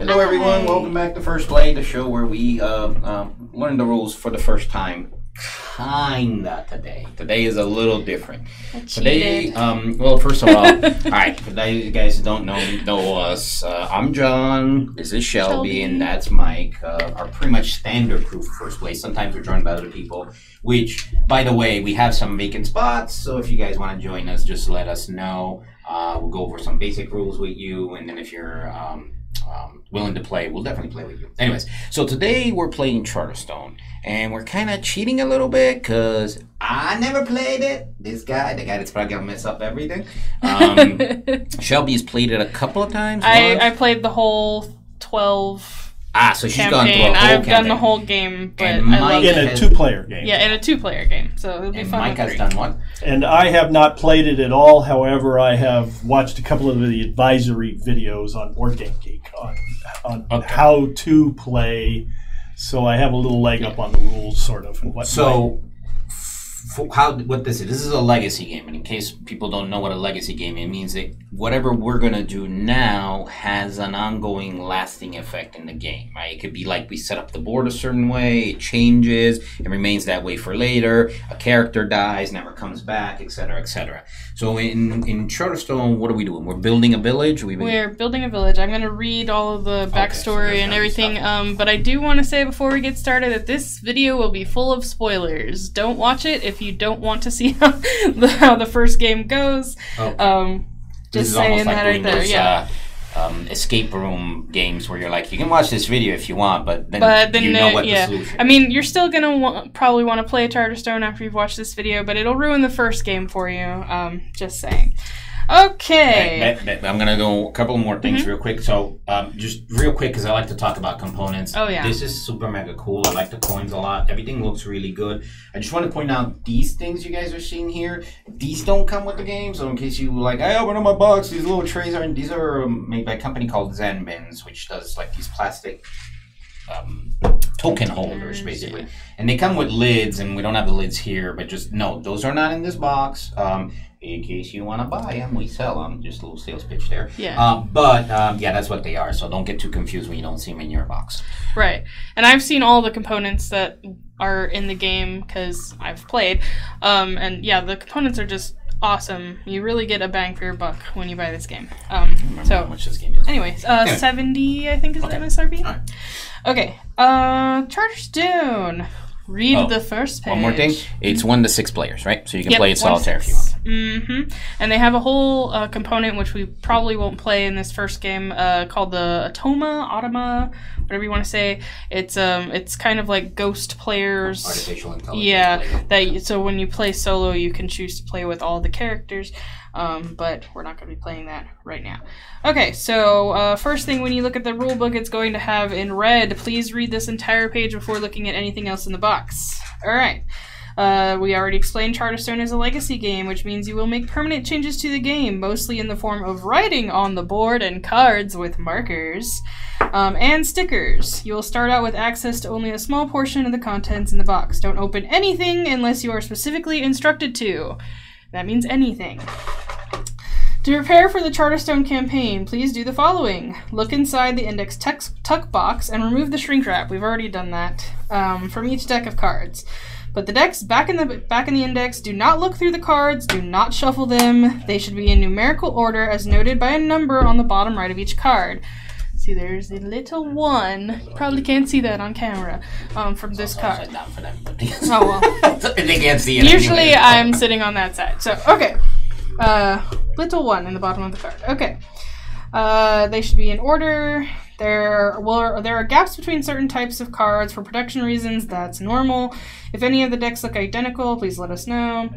Hello everyone, welcome back to First Play, the show where we learn the rules for the first time. Kinda today. Today is a little different. Today, well, first of all, alright, for those of you guys who don't know us, I'm John, this is Shelby, and that's Mike, our pretty much standard crew for First Play. Sometimes we're joined by other people, which, by the way, we have some vacant spots, so if you guys want to join us, just let us know. We'll go over some basic rules with you, and then if you're willing to play, we'll definitely play with you. Anyways, so today we're playing Charterstone, and we're kind of cheating a little bit because I never played it. This guy, the guy that's probably gonna mess up everything. Shelby's played it a couple of times. I played the whole 12. So she's campaign. gone through a whole I've campaign. done the whole game, but And I love in it. a two-player game. Yeah, in a two-player game, so it'll be fun. Mike has done what? And I have not played it at all. However, I have watched a couple of the advisory videos on Board Game Geek on how to play. So I have a little leg up on the rules, sort of. What this is a legacy game, and in case people don't know what a legacy game is, it means that whatever we're gonna do now has an ongoing, lasting effect in the game. Right? It could be like we set up the board a certain way, it changes, it remains that way for later. A character dies, never comes back, etc., etc. So in Charterstone, what are we doing? We're building a village. We're building a village. I'm gonna read all of the backstory and everything. But I do want to say before we get started that this video will be full of spoilers. Don't watch it if you don't want to see how the first game goes. Okay. Just saying that right there. Yeah. Escape room games where you're like, you can watch this video if you want, but then you know what the solution is. I mean, you're still gonna probably want to play Charterstone after you've watched this video, but it'll ruin the first game for you. Just saying. Okay. I'm going to go a couple more things real quick. So, just real quick, because I like to talk about components. Oh, yeah. This is super mega cool. I like the coins a lot. Everything looks really good. I just want to point out these things you guys are seeing here. These don't come with the game. So, in case you like, I opened up my box, these little trays are, these are made by a company called Zen Bins, which does like these plastic token holders, basically. And they come with lids, and we don't have the lids here, but just no, those are not in this box. In case you want to buy them, we sell them. Just a little sales pitch there. Yeah. Yeah, that's what they are. So don't get too confused when you don't see them in your box. Right. And I've seen all the components that are in the game because I've played. And yeah, the components are just awesome. You really get a bang for your buck when you buy this game. So how much this game is. Anyways, 70 I think is the MSRP. All right. Okay. Charterstone. Read the first page. One more thing. It's 1 to 6 players, right? So you can play it solitaire if you want. And they have a whole component which we probably won't play in this first game called the Automa, whatever you want to say. It's kind of like ghost players. Artificial intelligence. Yeah. So when you play solo, you can choose to play with all the characters. But we're not going to be playing that right now. Okay, so first thing, when you look at the rule book, it's going to have in red, please read this entire page before looking at anything else in the box. Alright, we already explained Charterstone is a legacy game, which means you will make permanent changes to the game, mostly in the form of writing on the board and cards with markers, and stickers. You will start out with access to only a small portion of the contents in the box. Don't open anything unless you are specifically instructed to. That means anything. To prepare for the Charterstone campaign, please do the following. Look inside the index tuck box and remove the shrink wrap. We've already done that from each deck of cards. Put the decks back in the index. Do not look through the cards. Do not shuffle them. They should be in numerical order as noted by a number on the bottom right of each card. See, there's a little one. Probably can't see that on camera from this card. Down for them. Oh, well. They can't see it. Usually anyway. I'm sitting on that side. So, okay. Little one in the bottom of the card. Okay. They should be in order. There are gaps between certain types of cards for protection reasons. That's normal. If any of the decks look identical, please let us know.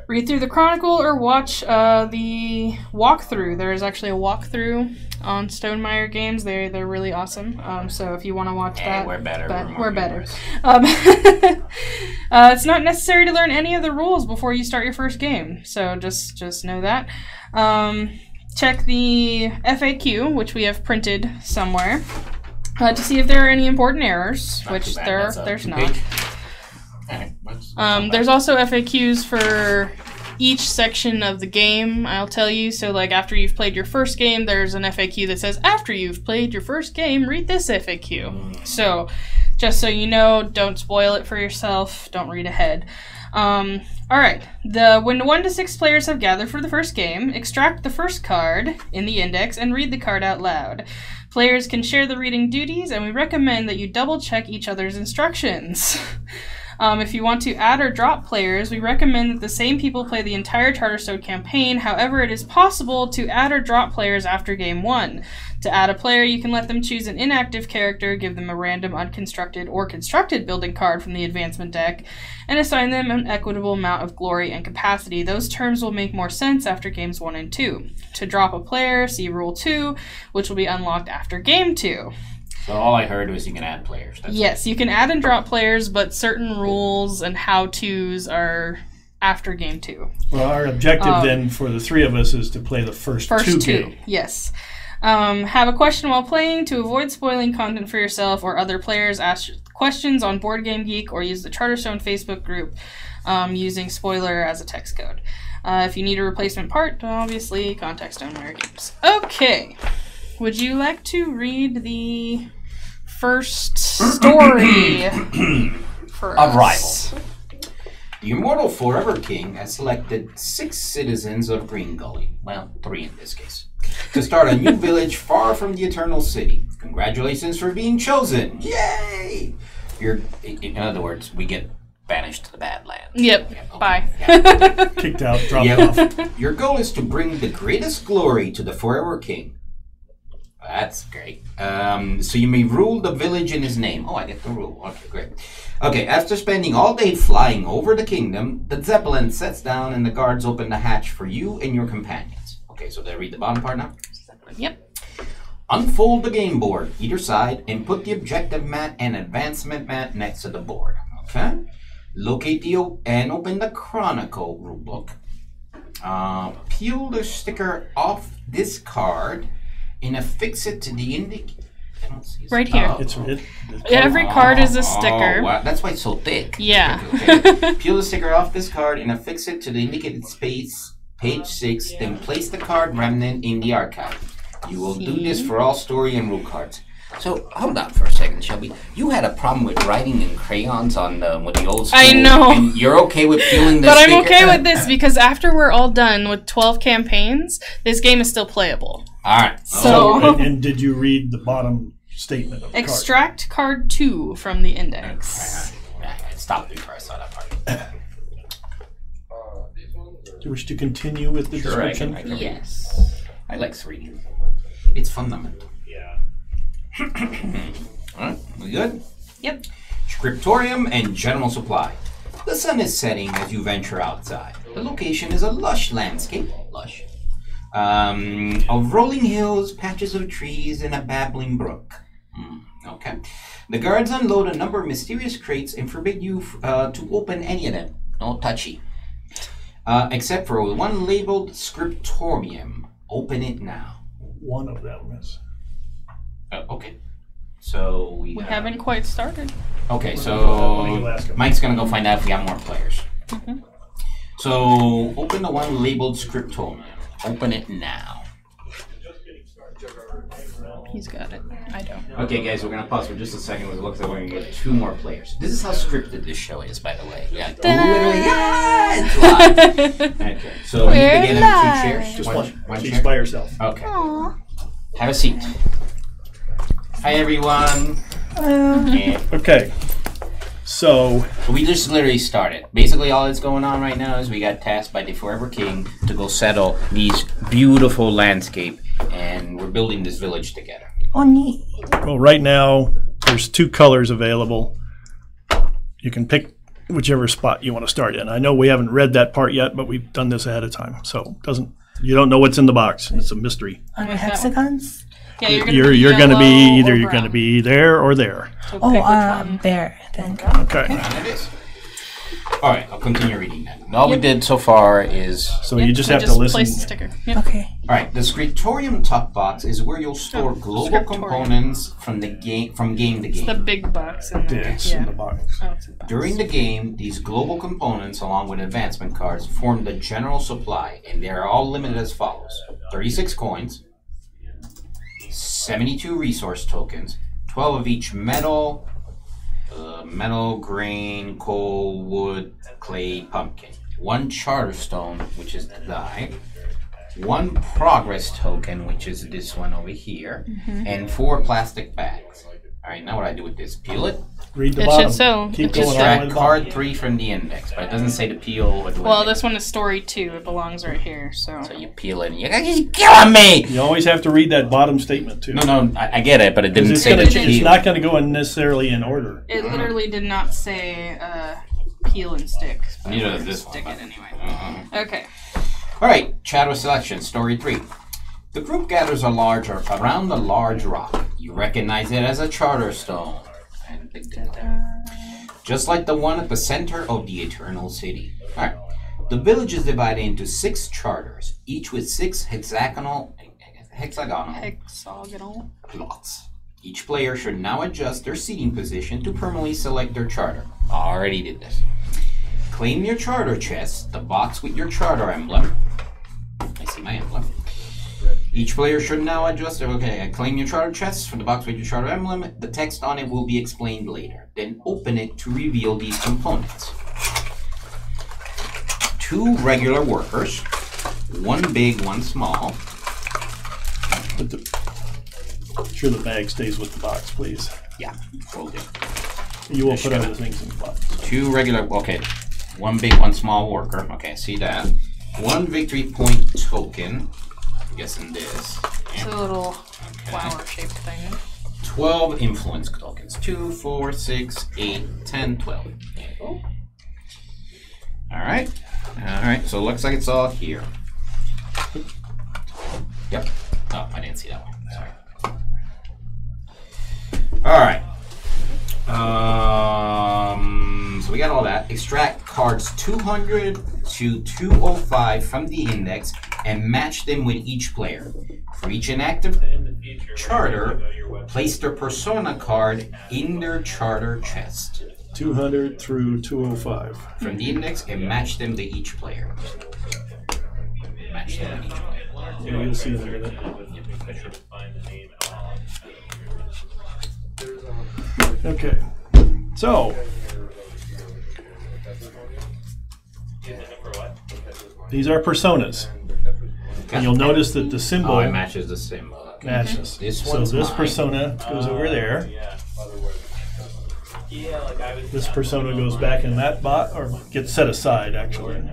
Read through the chronicle or watch the walkthrough. There is actually a walkthrough on Stonemaier games. They're really awesome. So if you want to watch that, we're better. We're better. It's not necessary to learn any of the rules before you start your first game. So just know that. Check the FAQ, which we have printed somewhere, to see if there are any important errors, which there's not. There's also FAQs for each section of the game, I'll tell you. So, like, after you've played your first game, there's an FAQ that says, after you've played your first game, read this FAQ. So, just so you know, don't spoil it for yourself. Don't read ahead. Alright, when 1 to 6 players have gathered for the first game, extract the first card in the index and read the card out loud. Players can share the reading duties, and we recommend that you double-check each other's instructions. If you want to add or drop players, we recommend that the same people play the entire Charterstone campaign. However, it is possible to add or drop players after Game 1. To add a player, you can let them choose an inactive character, give them a random unconstructed or constructed building card from the advancement deck, and assign them an equitable amount of glory and capacity. Those terms will make more sense after Games 1 and 2. To drop a player, see Rule 2, which will be unlocked after Game 2. So all I heard was you can add players. Yes, you can add and drop players, but certain rules and how-tos are after Game 2. Well, our objective then for the 3 of us is to play the first two games. Yes. Have a question while playing. To avoid spoiling content for yourself or other players, ask questions on Board Game Geek or use the Charterstone Facebook group using spoiler as a text code. If you need a replacement part, obviously contact Stoneware Games. Okay. Would you like to read the first story for us? Arrival. The immortal Forever King has selected 6 citizens of Greengully, well, 3 in this case, to start a new village far from the Eternal City. Congratulations for being chosen! Yay! In other words, we get banished to the Badlands. Yep. Yeah, okay. Bye. Yeah. Kicked out, dropped off. Your goal is to bring the greatest glory to the Forever King. That's great. So you may rule the village in his name. Oh, I get the rule. Okay, great. Okay, after spending all day flying over the kingdom, the Zeppelin sets down and the guards open the hatch for you and your companions. Okay, so did I read the bottom part now? Yep. Unfold the game board, either side, and put the objective mat and advancement mat next to the board. Okay? Locate and open the Chronicle rulebook. Peel the sticker off this card and affix it to the right here. Every card is a sticker. Wow. That's why it's so thick. Yeah. Okay. Peel the sticker off this card and affix it to the indicated space, page 6, then place the card remnant in the archive. You will do this for all story and rule cards. So, hold on for a second, Shelby. You had a problem with writing in crayons on with the old school. I know. And you're okay with peeling this But sticker? I'm okay with this because after we're all done with 12 campaigns, this game is still playable. All right. So, and did you read the bottom statement of the extract card 2 from the index. Stop before I saw that part. Do you wish to continue with the description? I can Yes. I like reading. It's fundamental. Yeah. Alright, we good? Yep. Scriptorium and general supply. The sun is setting as you venture outside. The location is a lush landscape. Lush. Of rolling hills, patches of trees, and a babbling brook. Okay. The guards unload a number of mysterious crates and forbid you to open any of them. No touchy. Except for one labeled Scriptorium. Open it now. One of them is. Okay. So we haven't quite started. Okay, so Mike's gonna go find out if we have more players. Mm-hmm. So open the one labeled Scriptorium. Open it now. He's got it. I don't. Okay, guys, we're gonna pause for just a second. It looks like we're gonna get 2 more players. This is how scripted this show is, by the way. Yeah, literally, it's live. Okay, so we need to get him 2 chairs. Just one. She's She's by herself. Okay. Aww. Have a seat. Hi, everyone. Yeah. Okay. So we just literally started. Basically, all that's going on right now is we got tasked by the Forever King to go settle these beautiful landscape, and we're building this village together. well, right now there's 2 colors available. You can pick whichever spot you want to start in. I know we haven't read that part yet, but we've done this ahead of time, so you don't know what's in the box. It's a mystery. On the hexagons? Yeah, you're going to be either you're going to be there or there. So there. Then. Okay. And it is. All right, I'll continue reading that. All we did so far is... So you just have to listen. Place the sticker. Yep. Okay. All right, the Scriptorium tuck box is where you'll store global components from game to game. It's the big box in there. It's in the box. Oh, it's in the box. During the game, these global components, along with advancement cards, form the general supply, and they are all limited as follows: 36 coins, 72 resource tokens, 12 of each metal, grain, coal, wood, clay, pumpkin. 1 Charterstone, which is the die. 1 progress token, which is this one over here. And 4 plastic bags. Alright, now what I do with this? Peel it. Read the It bottom. should so. Keep It going just on Extract with the card bottom. 3 from the index, but it doesn't say to peel or do Well, anything. this one is story 2. It belongs right here. So You peel it and you're killing me! You always have to read that bottom statement too. No, I get it, but it didn't It's, say to it's peel. not going to go in necessarily in order. it literally did not say peel and stick. but Neither we're does gonna this one, stick but- it anyway. Okay. Alright, Shadow Selection, Story 3. The group gathers around a large rock. You recognize it as a Charterstone. Just like the one at the center of the Eternal City. Alright. The village is divided into 6 charters, each with 6 hexagonal plots. Each player should now adjust their seating position to permanently select their charter. Already did this. Claim your charter chest, the box with your charter emblem. I see my emblem. Each player should now adjust. Okay, claim your charter chest from the box with your charter emblem. The text on it will be explained later. Then open it to reveal these components. 2 regular workers, 1 big, 1 small. Make sure the bag stays with the box, please. Yeah, will do. You will put other things in the box. 2 regular. Okay, 1 big, 1 small worker. Okay, I see that. 1 victory point token. I'm guessing this. It's a little flower-shaped thing. 12 influence tokens. 2, 4, 6, 8, 10, 12. There you go. Alright. Alright, so it looks like it's all here. Yep. Oh, I didn't see that one. Sorry. Alright. So we got all that. Extract cards 200 to 205 from the index and match them with each player. For each inactive charter, place their persona card in their charter chest. 200 through 205. From the index and match them to each player. Match them to each player. Yeah, you'll see in a minute. Okay. So, these are personas. And you'll notice that the symbol Oh, it matches the symbol. Okay. matches. This So one's this mine. persona goes over there. This persona goes back in that bot, or gets set aside, actually.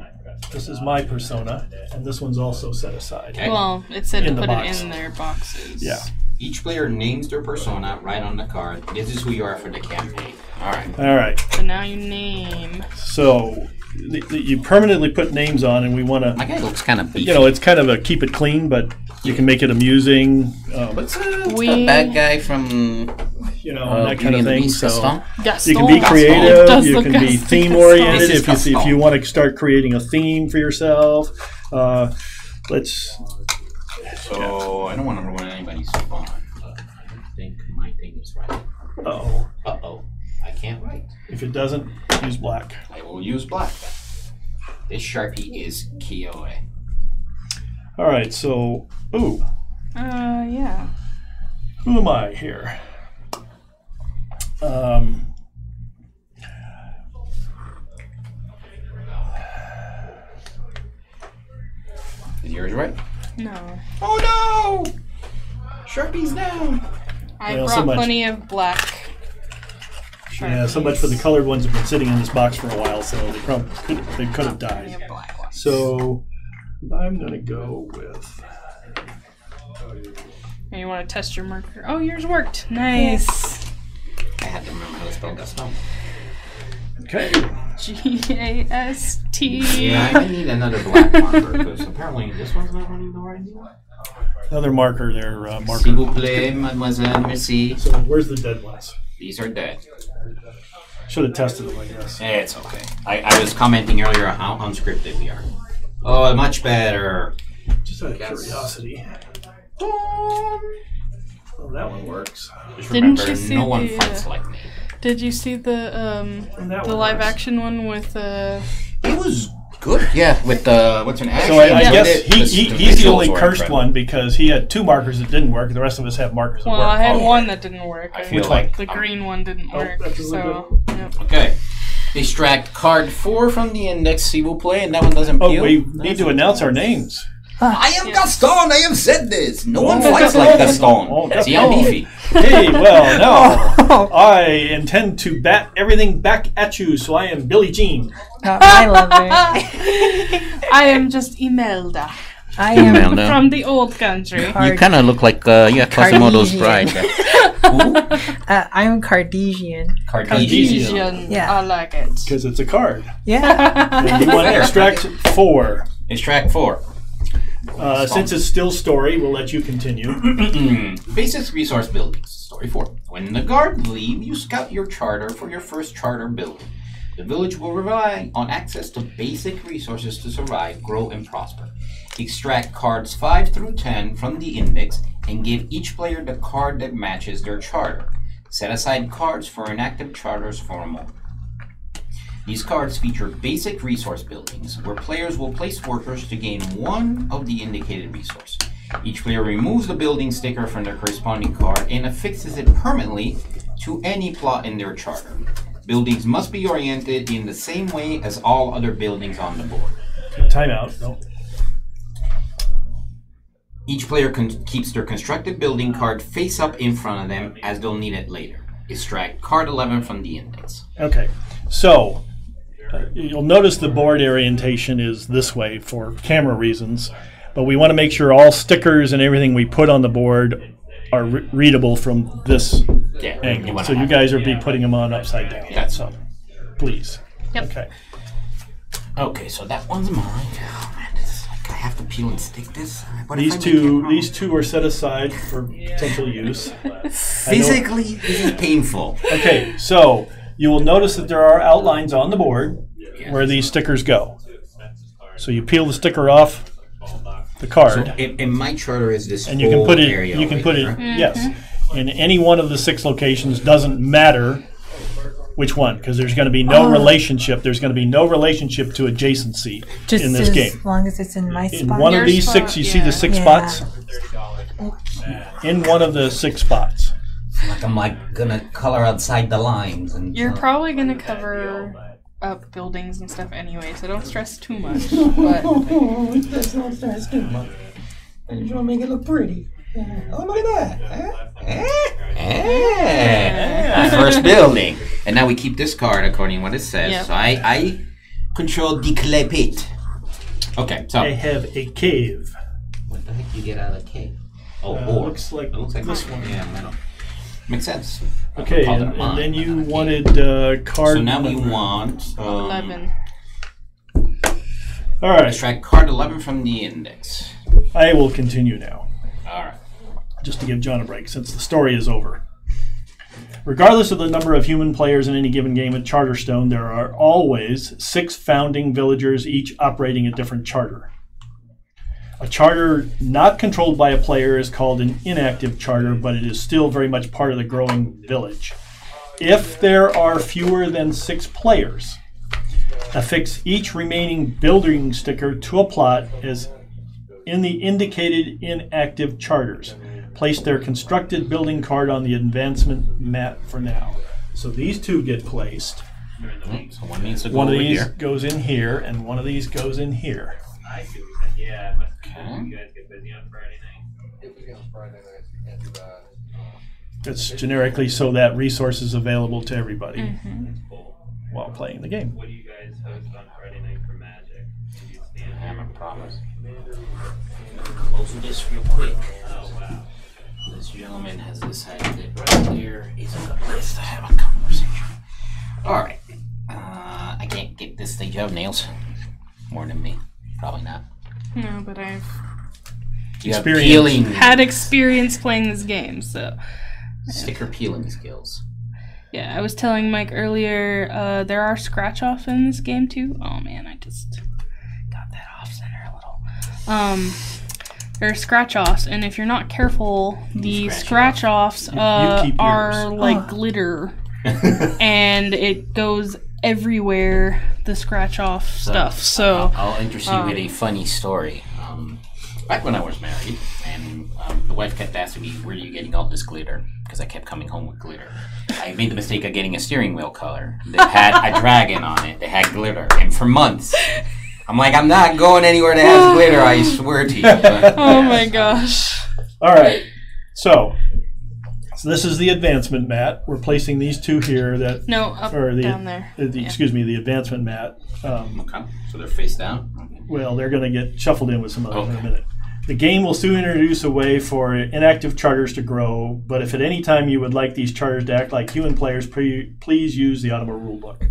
This is my persona, and this one's also set aside. Okay. Well, it said In to the put box. it in their boxes. Yeah. Each player names their persona right on the card. This is who you are for the campaign. Alright. All right. So now you name. So you permanently put names on, and we want My to, guy looks kind of beefy. you know, it's kind of a keep it clean, but you can make it amusing, What's the bad guy from you know, that kind Beauty of and the thing. Beast, So Gaston? Gaston. you can be Gaston. creative, Does you look can be Gaston. theme oriented. This is If you Gaston. want to start creating a theme for yourself, let's. So I don't want to ruin anybody's fun, but I don't think my thing is right. Oh, Uh-oh. I can't write. if it doesn't, use black. I will use black then. This Sharpie is KOA. All right. So, ooh, Yeah. who am I here? Is yours right? No. Oh no! Sharpie's down! I Well, so brought much- plenty of black. Yeah, so much for the colored ones have been sitting in this box for a while, so they probably could have Plenty died. of black ones. So I'm gonna go with. And you want to test your marker? Oh, yours worked. Nice. I had to remember how to spell Gaston. Okay. G-A-S-T. Yeah, I need another black marker because apparently this one's not running the right anymore. Another marker there. S'il vous Marker. plaît, mademoiselle, merci. So where's the dead ones? These are dead. Should have tested it, I guess. It's okay. I was commenting earlier on how unscripted we are. Oh, much better. Just out of curiosity. Oh, that one works. Just Didn't remember, you see no one the, fights like me. Did you see the live action one with It was good, yeah. With what's an action? So I guess he's the only visuals were cursed incredible. one because he had 2 markers that didn't work. The rest of us have markers that Well, work. I had Oh, one that didn't work. I feel Which like The green one didn't work. that's really So, yep. Okay. Extract card 4 from the index. See, we'll play, and that one doesn't Oh, peel. we need to announce our names. I am Gaston. I have said this. No one fights like Gaston. Oh, See, I'm beefy. Hey, well, no. I intend to bat everything back at you, so I am Billie Jean. I love it. I am just Imelda I am Imelda. from the old country. You kind of look like Quasimodo's bride. I'm Cartesian. Cartesian. Yeah. I like it. Because it's a card. Yeah. And you want to extract 4. Extract 4. Since it's still story, we'll let you continue. Basic resource buildings. Story 4. When the guard leave, you scout your charter for your first charter building. The village will rely on access to basic resources to survive, grow, and prosper. Extract cards 5 through 10 from the index and give each player the card that matches their charter. Set aside cards for inactive charters for a moment. These cards feature basic resource buildings, where players will place workers to gain 1 of the indicated resource. Each player removes the building sticker from their corresponding card and affixes it permanently to any plot in their charter. Buildings must be oriented in the same way as all other buildings on the board. Time out. No. Each player keeps their constructed building card face up in front of them as they'll need it later. Extract card 11 from the index. Okay. So, you'll notice the board orientation is this way for camera reasons, but we want to make sure all stickers and everything we put on the board are readable from this angle. So you guys are be putting them on upside down. That's so. Please. Yep. Okay. Okay, so that one's mine. Oh man, this is like I have to peel and stick this. What if These I make it wrong? these two are set aside for potential use. Physically, this is painful. Okay, so you will notice that there are outlines on the board where these stickers go. So you peel the sticker off the card, So in my charter is this and you can whole put it. area You can right put here. it. Yes, in any one of the 6 locations. Doesn't matter which one, because there's going to be no relationship. There's going to be no relationship to adjacency Just in this as game. long as it's in my In spot. one of Your these spot, 6, you see yeah. the 6 Yeah. spots. In one of the 6 spots. I'm like gonna color outside the lines, and You're probably gonna cover up buildings and stuff anyway, so don't stress too much. But Let's not stress too much. I just want to make it look pretty. Oh, look at that. First building, and now we keep this card according to what it says. Yep. So I control declapate. Okay, so I have a cave. what the heck you get out of the cave? Oh, Looks like it looks like this mine. one. Yeah, metal. Makes sense. Okay, Called it and mine, then you not a cave. wanted card. So now we number. want 11. All right, extract card 11 from the index. I will continue now, All right. just to give John a break, since the story is over. Regardless of the number of human players in any given game at Charterstone, there are always 6 founding villagers, each operating a different charter. A charter not controlled by a player is called an inactive charter, but it is still very much part of the growing village. If there are fewer than 6 players, affix each remaining building sticker to a plot as in the indicated inactive charters. Place their constructed building card on the advancement map for now. So these 2 get placed. So one needs to go One of over these here. goes in here, and one of these goes in here. That's generically so that resource is available to everybody while playing the game. What do you guys host on Friday night for Magic? Did you stand Hammer promise. Close this real quick. Oh wow. This gentleman has decided that right there is a good place to have a conversation. Alright. I can't get this stage out of nails. More than me. Probably not. No, but I've You have Experience. peeling. had experience playing this game, so. Sticker peeling skills. Yeah, I was telling Mike earlier, there are scratch-offs in this game, too. Oh, man, I just got that off-center a little. There are scratch-offs, and if you're not careful, the scratch-offs are like glitter, and it goes everywhere, the scratch-off stuff. So I'll interest you with a funny story. Back when I was married, and the wife kept asking me, where are you getting all this glitter? Because I kept coming home with glitter. I made the mistake of getting a steering wheel color that had a dragon on it that had glitter. And for months, I'm like, I'm not going anywhere that has glitter, I swear to you. But, oh my gosh. All right. So this is the advancement mat. We're placing these two here. Down there. Excuse me, the advancement mat. Okay, so they're face down? Okay. Well, they're going to get shuffled in with some others in a minute. The game will soon introduce a way for inactive charters to grow, but if at any time you would like these charters to act like human players, please use the Automa rulebook,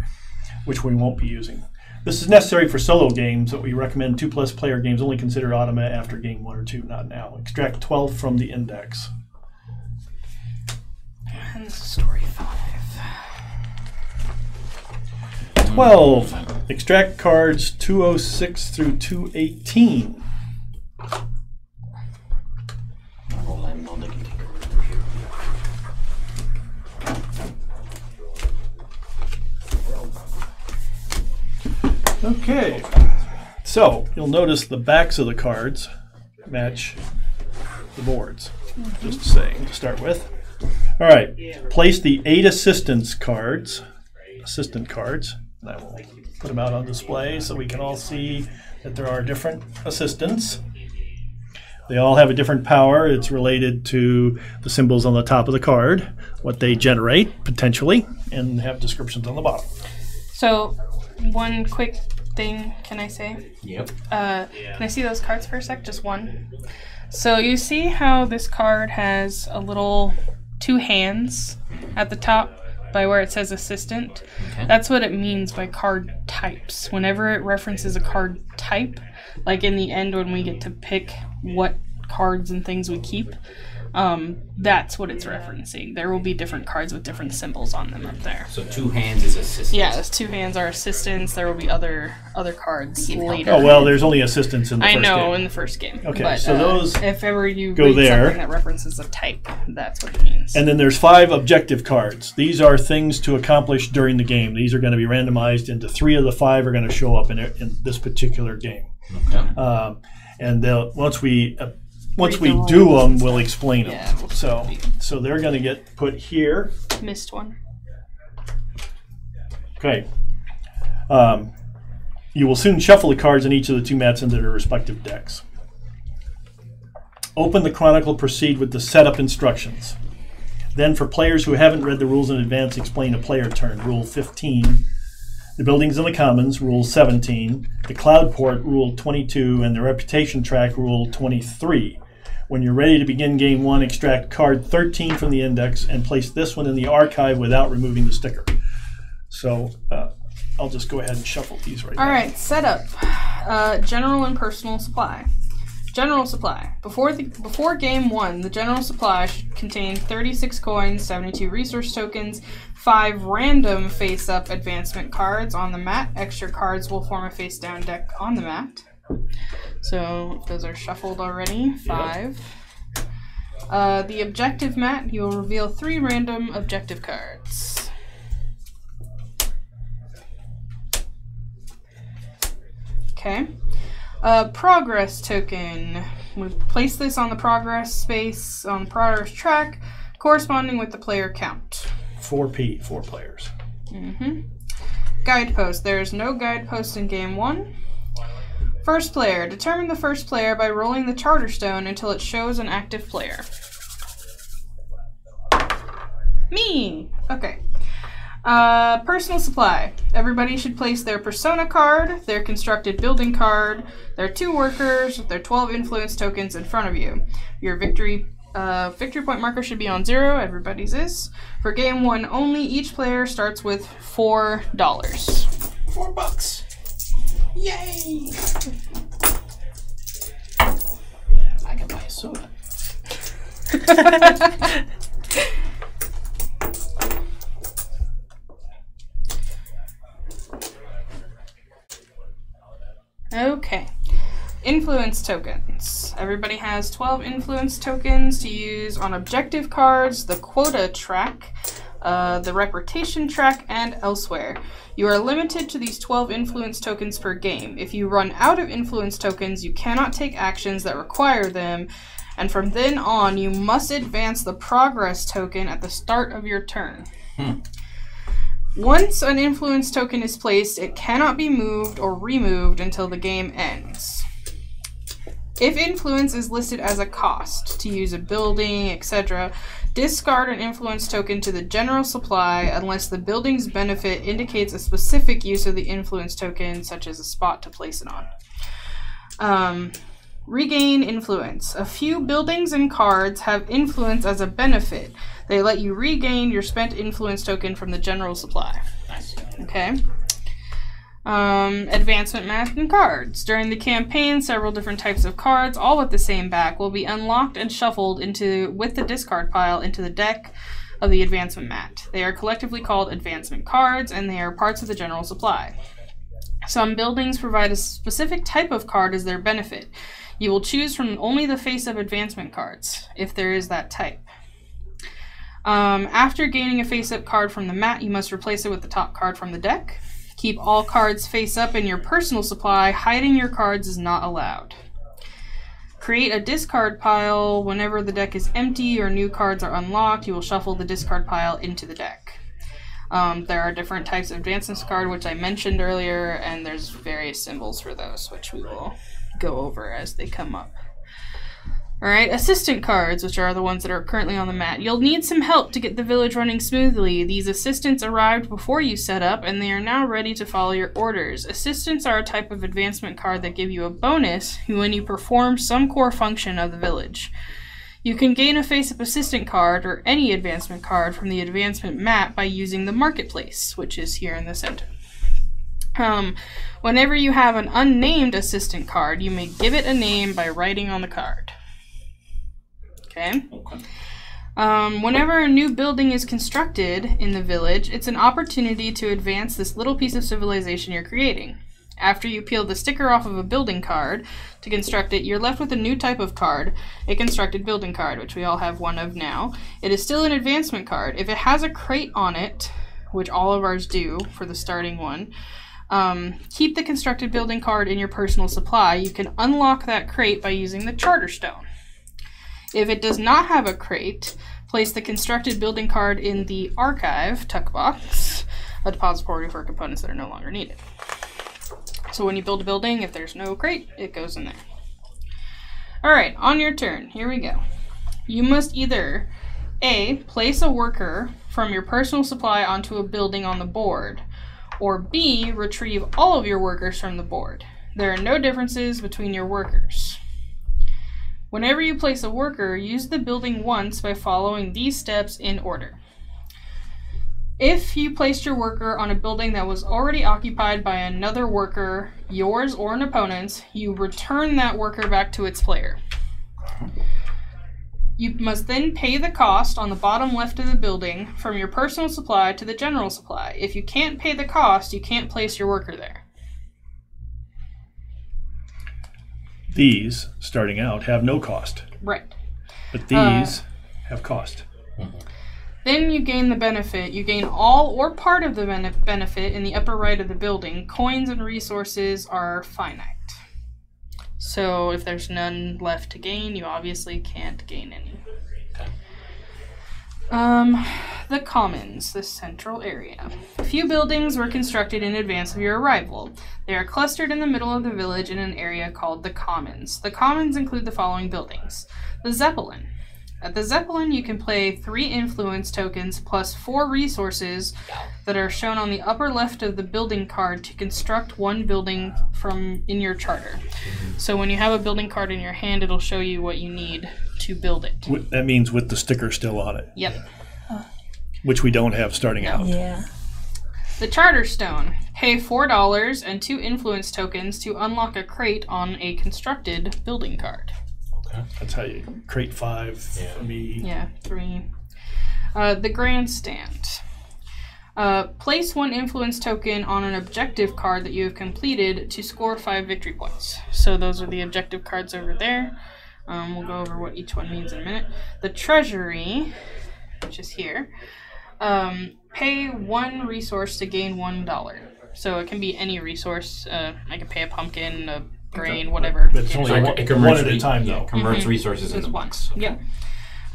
which we won't be using. This is necessary for solo games, but we recommend 2+ player games only consider Automa after game 1 or 2, not now. Extract 12 from the index. And this is story 5. 12. Extract cards 206 through 218. Okay, so you'll notice the backs of the cards match the boards, just saying to start with. All right, place the 8 assistant cards. And I will put them out on display so we can all see that there are different assistants. They all have a different power. It's related to the symbols on the top of the card, what they generate, potentially, and have descriptions on the bottom. So, one quick thing, can I say? Yep. Can I see those cards for a sec? Just one. So, you see how this card has a little 2 hands at the top by where it says assistant? Okay. That's what it means by card types. Whenever it references a card type, like in the end when we get to pick what cards and things we keep, that's what it's referencing. There will be different cards with different symbols on them up there. So 2 hands is assistants. Yeah, those 2 hands are assistants. There will be other cards later. Oh, well, there's only assistants in the first game. I know, in the first game. Okay, but, so those if ever you go read there. something that references a type, that's what it means. And then there's 5 objective cards. These are things to accomplish during the game. These are going to be randomized into 3 of the 5 are going to show up in this particular game. Okay. And once we do them, we'll explain them. Yeah, So they're going to get put here. Missed one. Okay. You will soon shuffle the cards in each of the 2 mats into their respective decks. Open the Chronicle, proceed with the setup instructions. Then for players who haven't read the rules in advance, explain a player turn. Rule 15. The Buildings and the Commons, Rule 17. The Cloud Port, Rule 22. And the Reputation Track, Rule 23. When you're ready to begin Game 1, extract card 13 from the index and place this one in the archive without removing the sticker. So I'll just go ahead and shuffle these right now. All right, setup. General and personal supply. General supply. Before Game 1, the general supply should contain 36 coins, 72 resource tokens, 5 random face-up advancement cards on the mat. Extra cards will form a face-down deck on the mat. So if those are shuffled already, 5. Yep. The objective mat, you will reveal 3 random objective cards. Okay. Progress token. We place this on the progress space on the progress track, corresponding with the player count. 4P, 4 players. Guidepost. There is no guidepost in Game 1. First player. Determine the first player by rolling the Charterstone until it shows an active player. Me! Okay. Personal supply. Everybody should place their persona card, their constructed building card, their 2 workers, their 12 influence tokens in front of you. Your victory point marker should be on 0. Everybody's is. For Game 1 only, each player starts with $4. $4. Yay! I can buy a soda. Influence tokens. Everybody has 12 influence tokens to use on objective cards, the quota track, the reputation track, and elsewhere. You are limited to these 12 influence tokens per game. If you run out of influence tokens, you cannot take actions that require them, and from then on, you must advance the progress token at the start of your turn. Once an influence token is placed, it cannot be moved or removed until the game ends. If influence is listed as a cost to use a building, etc., discard an influence token to the general supply unless the building's benefit indicates a specific use of the influence token, such as a spot to place it on. Regain influence. A few buildings and cards have influence as a benefit. They let you regain your spent influence token from the general supply. Nice. Okay. Advancement map and cards. During the campaign, several different types of cards, all with the same back, will be unlocked and shuffled with the discard pile into the deck of the advancement mat. They are collectively called advancement cards, and they are parts of the general supply. Some buildings provide a specific type of card as their benefit. You will choose from only the face-up advancement cards, if there is that type. After gaining a face-up card from the mat, you must replace it with the top card from the deck. Keep all cards face up in your personal supply. Hiding your cards is not allowed. Create a discard pile. Whenever the deck is empty or new cards are unlocked, you will shuffle the discard pile into the deck. There are different types of advancement card, which I mentioned earlier, and there's various symbols for those, which we will go over as they come up. Alright, assistant cards, which are the ones that are currently on the mat. You'll need some help to get the village running smoothly. These assistants arrived before you set up, and they are now ready to follow your orders. Assistants are a type of advancement card that give you a bonus when you perform some core function of the village. You can gain a face-up assistant card, or any advancement card, from the advancement mat by using the marketplace, which is here in the center. Whenever you have an unnamed assistant card, you may give it a name by writing on the card. Okay. Whenever a new building is constructed in the village, it's an opportunity to advance this little piece of civilization you're creating. After you peel the sticker off of a building card to construct it, you're left with a new type of card, a constructed building card, which we all have one of now. It is still an advancement card. If it has a crate on it, which all of ours do for the starting one, keep the constructed building card in your personal supply. You can unlock that crate by using the Charterstone. If it does not have a crate, place the constructed building card in the archive tuck box, a depository for components that are no longer needed. So when you build a building, if there's no crate, it goes in there. Alright, on your turn, here we go. You must either A, place a worker from your personal supply onto a building on the board, or B, retrieve all of your workers from the board. There are no differences between your workers. Whenever you place a worker, use the building once by following these steps in order. If you placed your worker on a building that was already occupied by another worker, yours or an opponent's, you return that worker back to its player. You must then pay the cost on the bottom left of the building from your personal supply to the general supply. If you can't pay the cost, you can't place your worker there. These, starting out, have no cost. Right. But these have cost. Then you gain the benefit. You gain all or part of the benefit in the upper right of the building. Coins and resources are finite. So if there's none left to gain, you obviously can't gain any. The Commons, the central area. A few buildings were constructed in advance of your arrival. They are clustered in the middle of the village in an area called the Commons. The Commons include the following buildings. The Zeppelin. At the Zeppelin, you can play 3 influence tokens plus 4 resources that are shown on the upper left of the building card to construct one building from in your charter. So when you have a building card in your hand, it'll show you what you need to build it. That means with the sticker still on it. Yep. Which we don't have starting out. Yeah. The Charterstone. Pay $4 and 2 influence tokens to unlock a crate on a constructed building card. That's how you crate 5 for me. Yeah, 3. The Grandstand. Place 1 influence token on an objective card that you have completed to score 5 victory points. So those are the objective cards over there. We'll go over what each one means in a minute. The treasury, which is here, pay 1 resource to gain $1. So it can be any resource. I can pay a pumpkin, a grain, whatever. But it's only one at a time, though. Converts resources into bucks. Okay. Yep.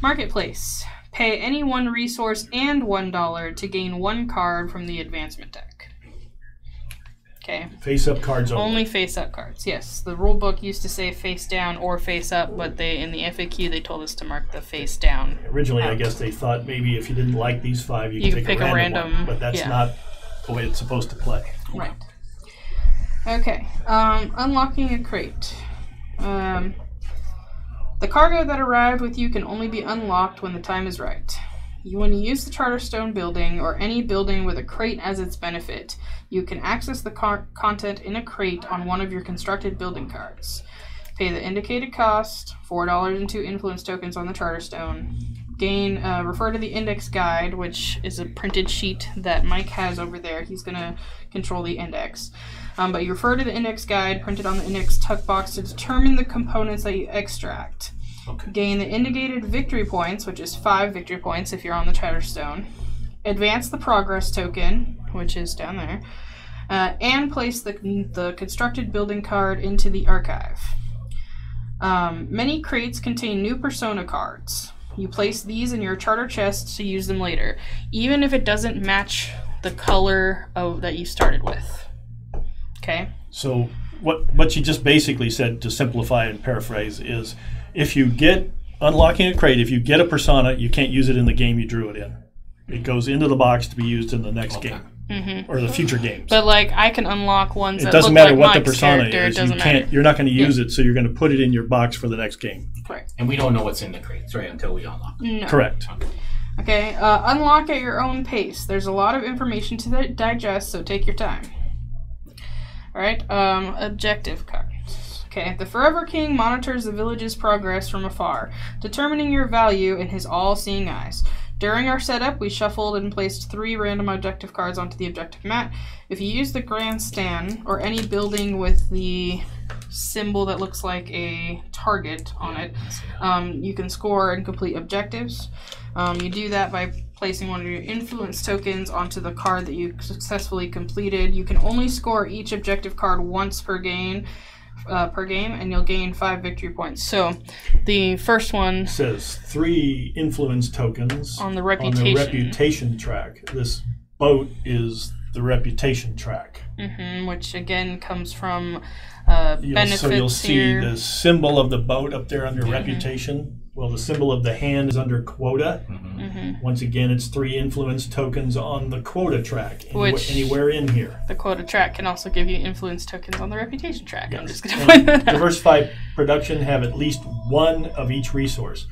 Marketplace. Pay any 1 resource and $1 to gain 1 card from the advancement deck. Okay. Face-up cards only. Only face-up cards, yes. The rule book used to say face down or face up, but in the FAQ they told us to mark the face down. Originally, I guess they thought maybe if you didn't like these 5, you could pick a random one, but that's not the way it's supposed to play. Right. Okay. Unlocking a crate. The cargo that arrived with you can only be unlocked when the time is right. When you use the Charterstone building or any building with a crate as its benefit, you can access the content in a crate on one of your constructed building cards. Pay the indicated cost, $4 and 2 influence tokens on the Charterstone. Refer to the index guide, which is a printed sheet that Mike has over there. He's going to control the index. But you refer to the index guide printed on the index tuck box to determine the components that you extract. Okay. Gain the indicated victory points, which is 5 victory points if you're on the Charterstone. Advance the progress token, which is down there. And place the constructed building card into the archive. Many crates contain new persona cards. You place these in your charter chest to use them later, even if it doesn't match the color that you started with. Okay? So what you just basically said, to simplify and paraphrase, is if you get unlocking a crate, if you get a persona, you can't use it in the game you drew it in. It goes into the box to be used in the next game. Mm-hmm. Or the future games. But I can unlock ones that doesn't look matter like what the Mike's persona character, is. You're not going to use it, so you're going to put it in your box for the next game. Correct. And we don't know what's in the crates, right, until we unlock it. No. Correct. Okay. Unlock at your own pace. There's a lot of information to digest, so take your time. All right. Objective cards. Okay. The Forever King monitors the village's progress from afar, determining your value in his all-seeing eyes. During our setup, we shuffled and placed 3 random objective cards onto the objective mat. If you use the grandstand or any building with the symbol that looks like a target on it, you can score and complete objectives. You do that by placing one of your influence tokens onto the card that you successfully completed. You can only score each objective card once per game, and you'll gain 5 victory points. So the first one says 3 influence tokens on the reputation track. This boat is the reputation track, which again comes from benefits. So you'll see the symbol of the boat up there under reputation. Well, the symbol of the hand is under quota. Once again, it's 3 influence tokens on the quota track, anywhere in here. The quota track can also give you influence tokens on the reputation track. Yes. I'm just going to point that out. Diversified production have at least 1 of each resource.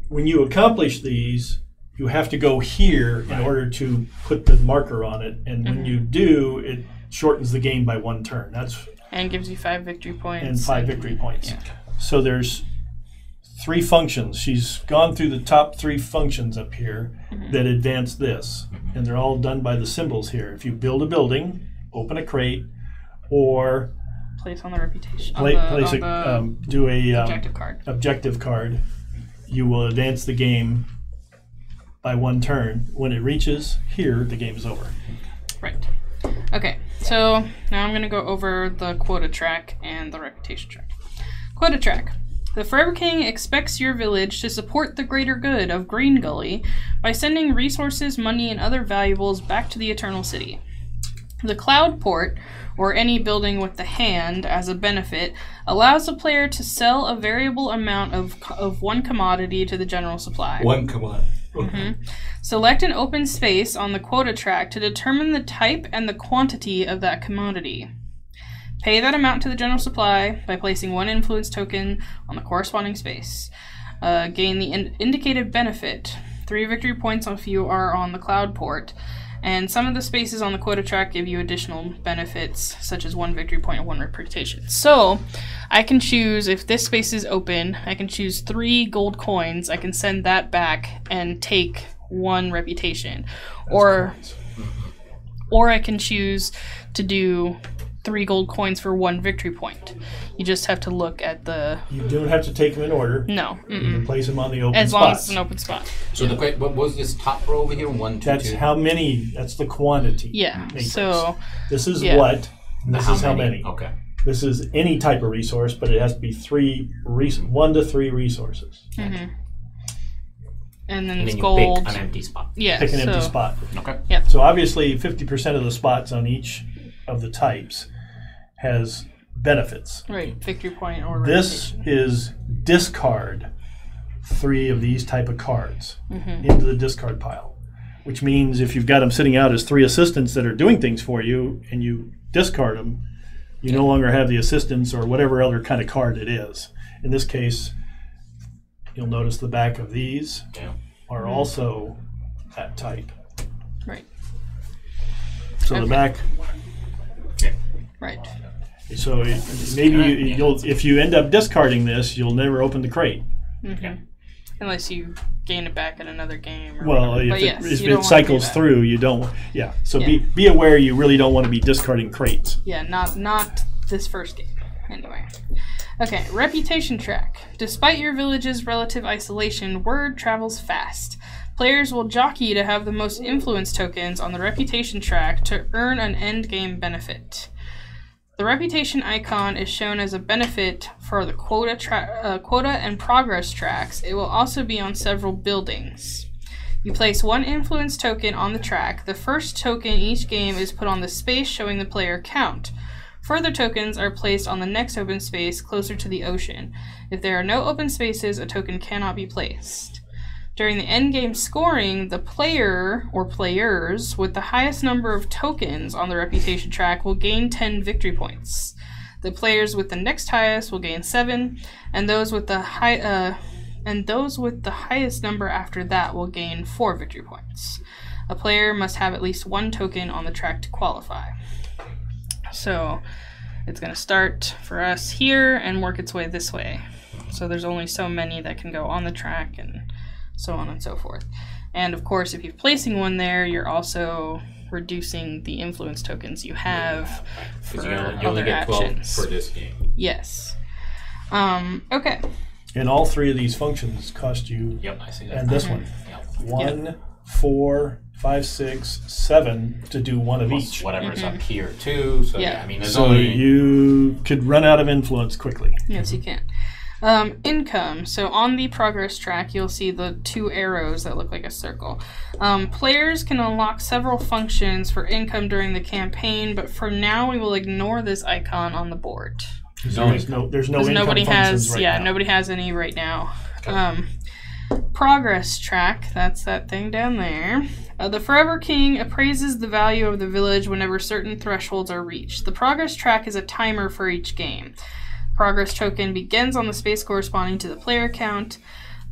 When you accomplish these, you have to go here in order to put the marker on it, and when you do, it shortens the game by 1 turn. And gives you 5 victory points. And 5 victory points. Yeah. So there's 3 functions. She's gone through the top 3 functions up here that advance this, and they're all done by the symbols here. If you build a building, open a crate, or place on the reputation, do a objective card, you will advance the game by 1 turn. When it reaches here, the game is over. Right. Okay, so now I'm going to go over the quota track and the reputation track. Quota track. The Forever King expects your village to support the greater good of Greengully by sending resources, money, and other valuables back to the Eternal City. The Cloud Port, or any building with the hand as a benefit, allows the player to sell a variable amount of one commodity to the general supply. 1 commodity. Select an open space on the quota track to determine the type and the quantity of that commodity. Pay that amount to the general supply by placing 1 influence token on the corresponding space. Gain the indicated benefit, 3 victory points if you are on the Cloud Port, and some of the spaces on the quota track give you additional benefits, such as 1 victory point and 1 reputation. So, I can choose, if this space is open, I can choose 3 gold coins, I can send that back and take 1 reputation, or I can choose to do 3 gold coins for 1 victory point. You just have to look at the. You don't have to take them in order. No. You can place them on the open As spots. long as it's an open spot. So what was this top row over here? 1, 2, That's 2? how many. That's the quantity. Yeah. matrix. So This is yeah. what. And this is how many. Okay. This is any type of resource, but it has to be 1 to 3 resources. and then And it's then you gold. pick an empty spot. Yeah. Pick an empty so- spot. Okay. So obviously 50% of the spots on each of the types has benefits. Right. Victory point or This reputation. is discard 3 of these type of cards into the discard pile, which means if you've got them sitting out as 3 assistants that are doing things for you and you discard them, you no longer have the assistants or whatever other kind of card it is. In this case, you'll notice the back of these are also that type. Right. So the back. Right. So maybe you'll if you end up discarding this, you'll never open the crate. Unless you gain it back in another game. Or Well, whatever. if But it, yes, if you don't it wanna cycles do that. through, you don't. Yeah. So Yeah. be aware. You really don't want to be discarding crates. Yeah, not this first game. Anyway. Okay, reputation track. Despite your village's relative isolation, word travels fast. Players will jockey to have the most influence tokens on the reputation track to earn an endgame benefit. The reputation icon is shown as a benefit for the quota and progress tracks. It will also be on several buildings. You place 1 influence token on the track. The first token each game is put on the space showing the player count. Further tokens are placed on the next open space closer to the ocean. If there are no open spaces, a token cannot be placed. During the endgame scoring, the player or players with the highest number of tokens on the reputation track will gain 10 victory points. The players with the next highest will gain 7, and those with the highest number after that will gain 4 victory points. A player must have at least 1 token on the track to qualify. So it's going to start for us here and work its way this way. So there's only so many that can go on the track and so on and so forth. And of course, if you're placing 1 there, you're also reducing the influence tokens you have for You only other get 12 actions. for this game. Yes. Okay. And all 3 of these functions cost you. Yep, I see that. And this one. Yep. 1, 4, 5, 6, 7 to do 1 of Plus each. whatever's up here too. So Yeah. I mean, there's So only you could run out of influence quickly. Yes, you can. Income. So on the progress track, you'll see the 2 arrows that look like a circle. Players can unlock several functions for income during the campaign, but for now we will ignore this icon on the board. There's no income nobody functions has, right now. nobody has any right now. Progress track, that's that thing down there. The Forever King appraises the value of the village whenever certain thresholds are reached. The progress track is a timer for each game. Progress token begins on the space corresponding to the player count.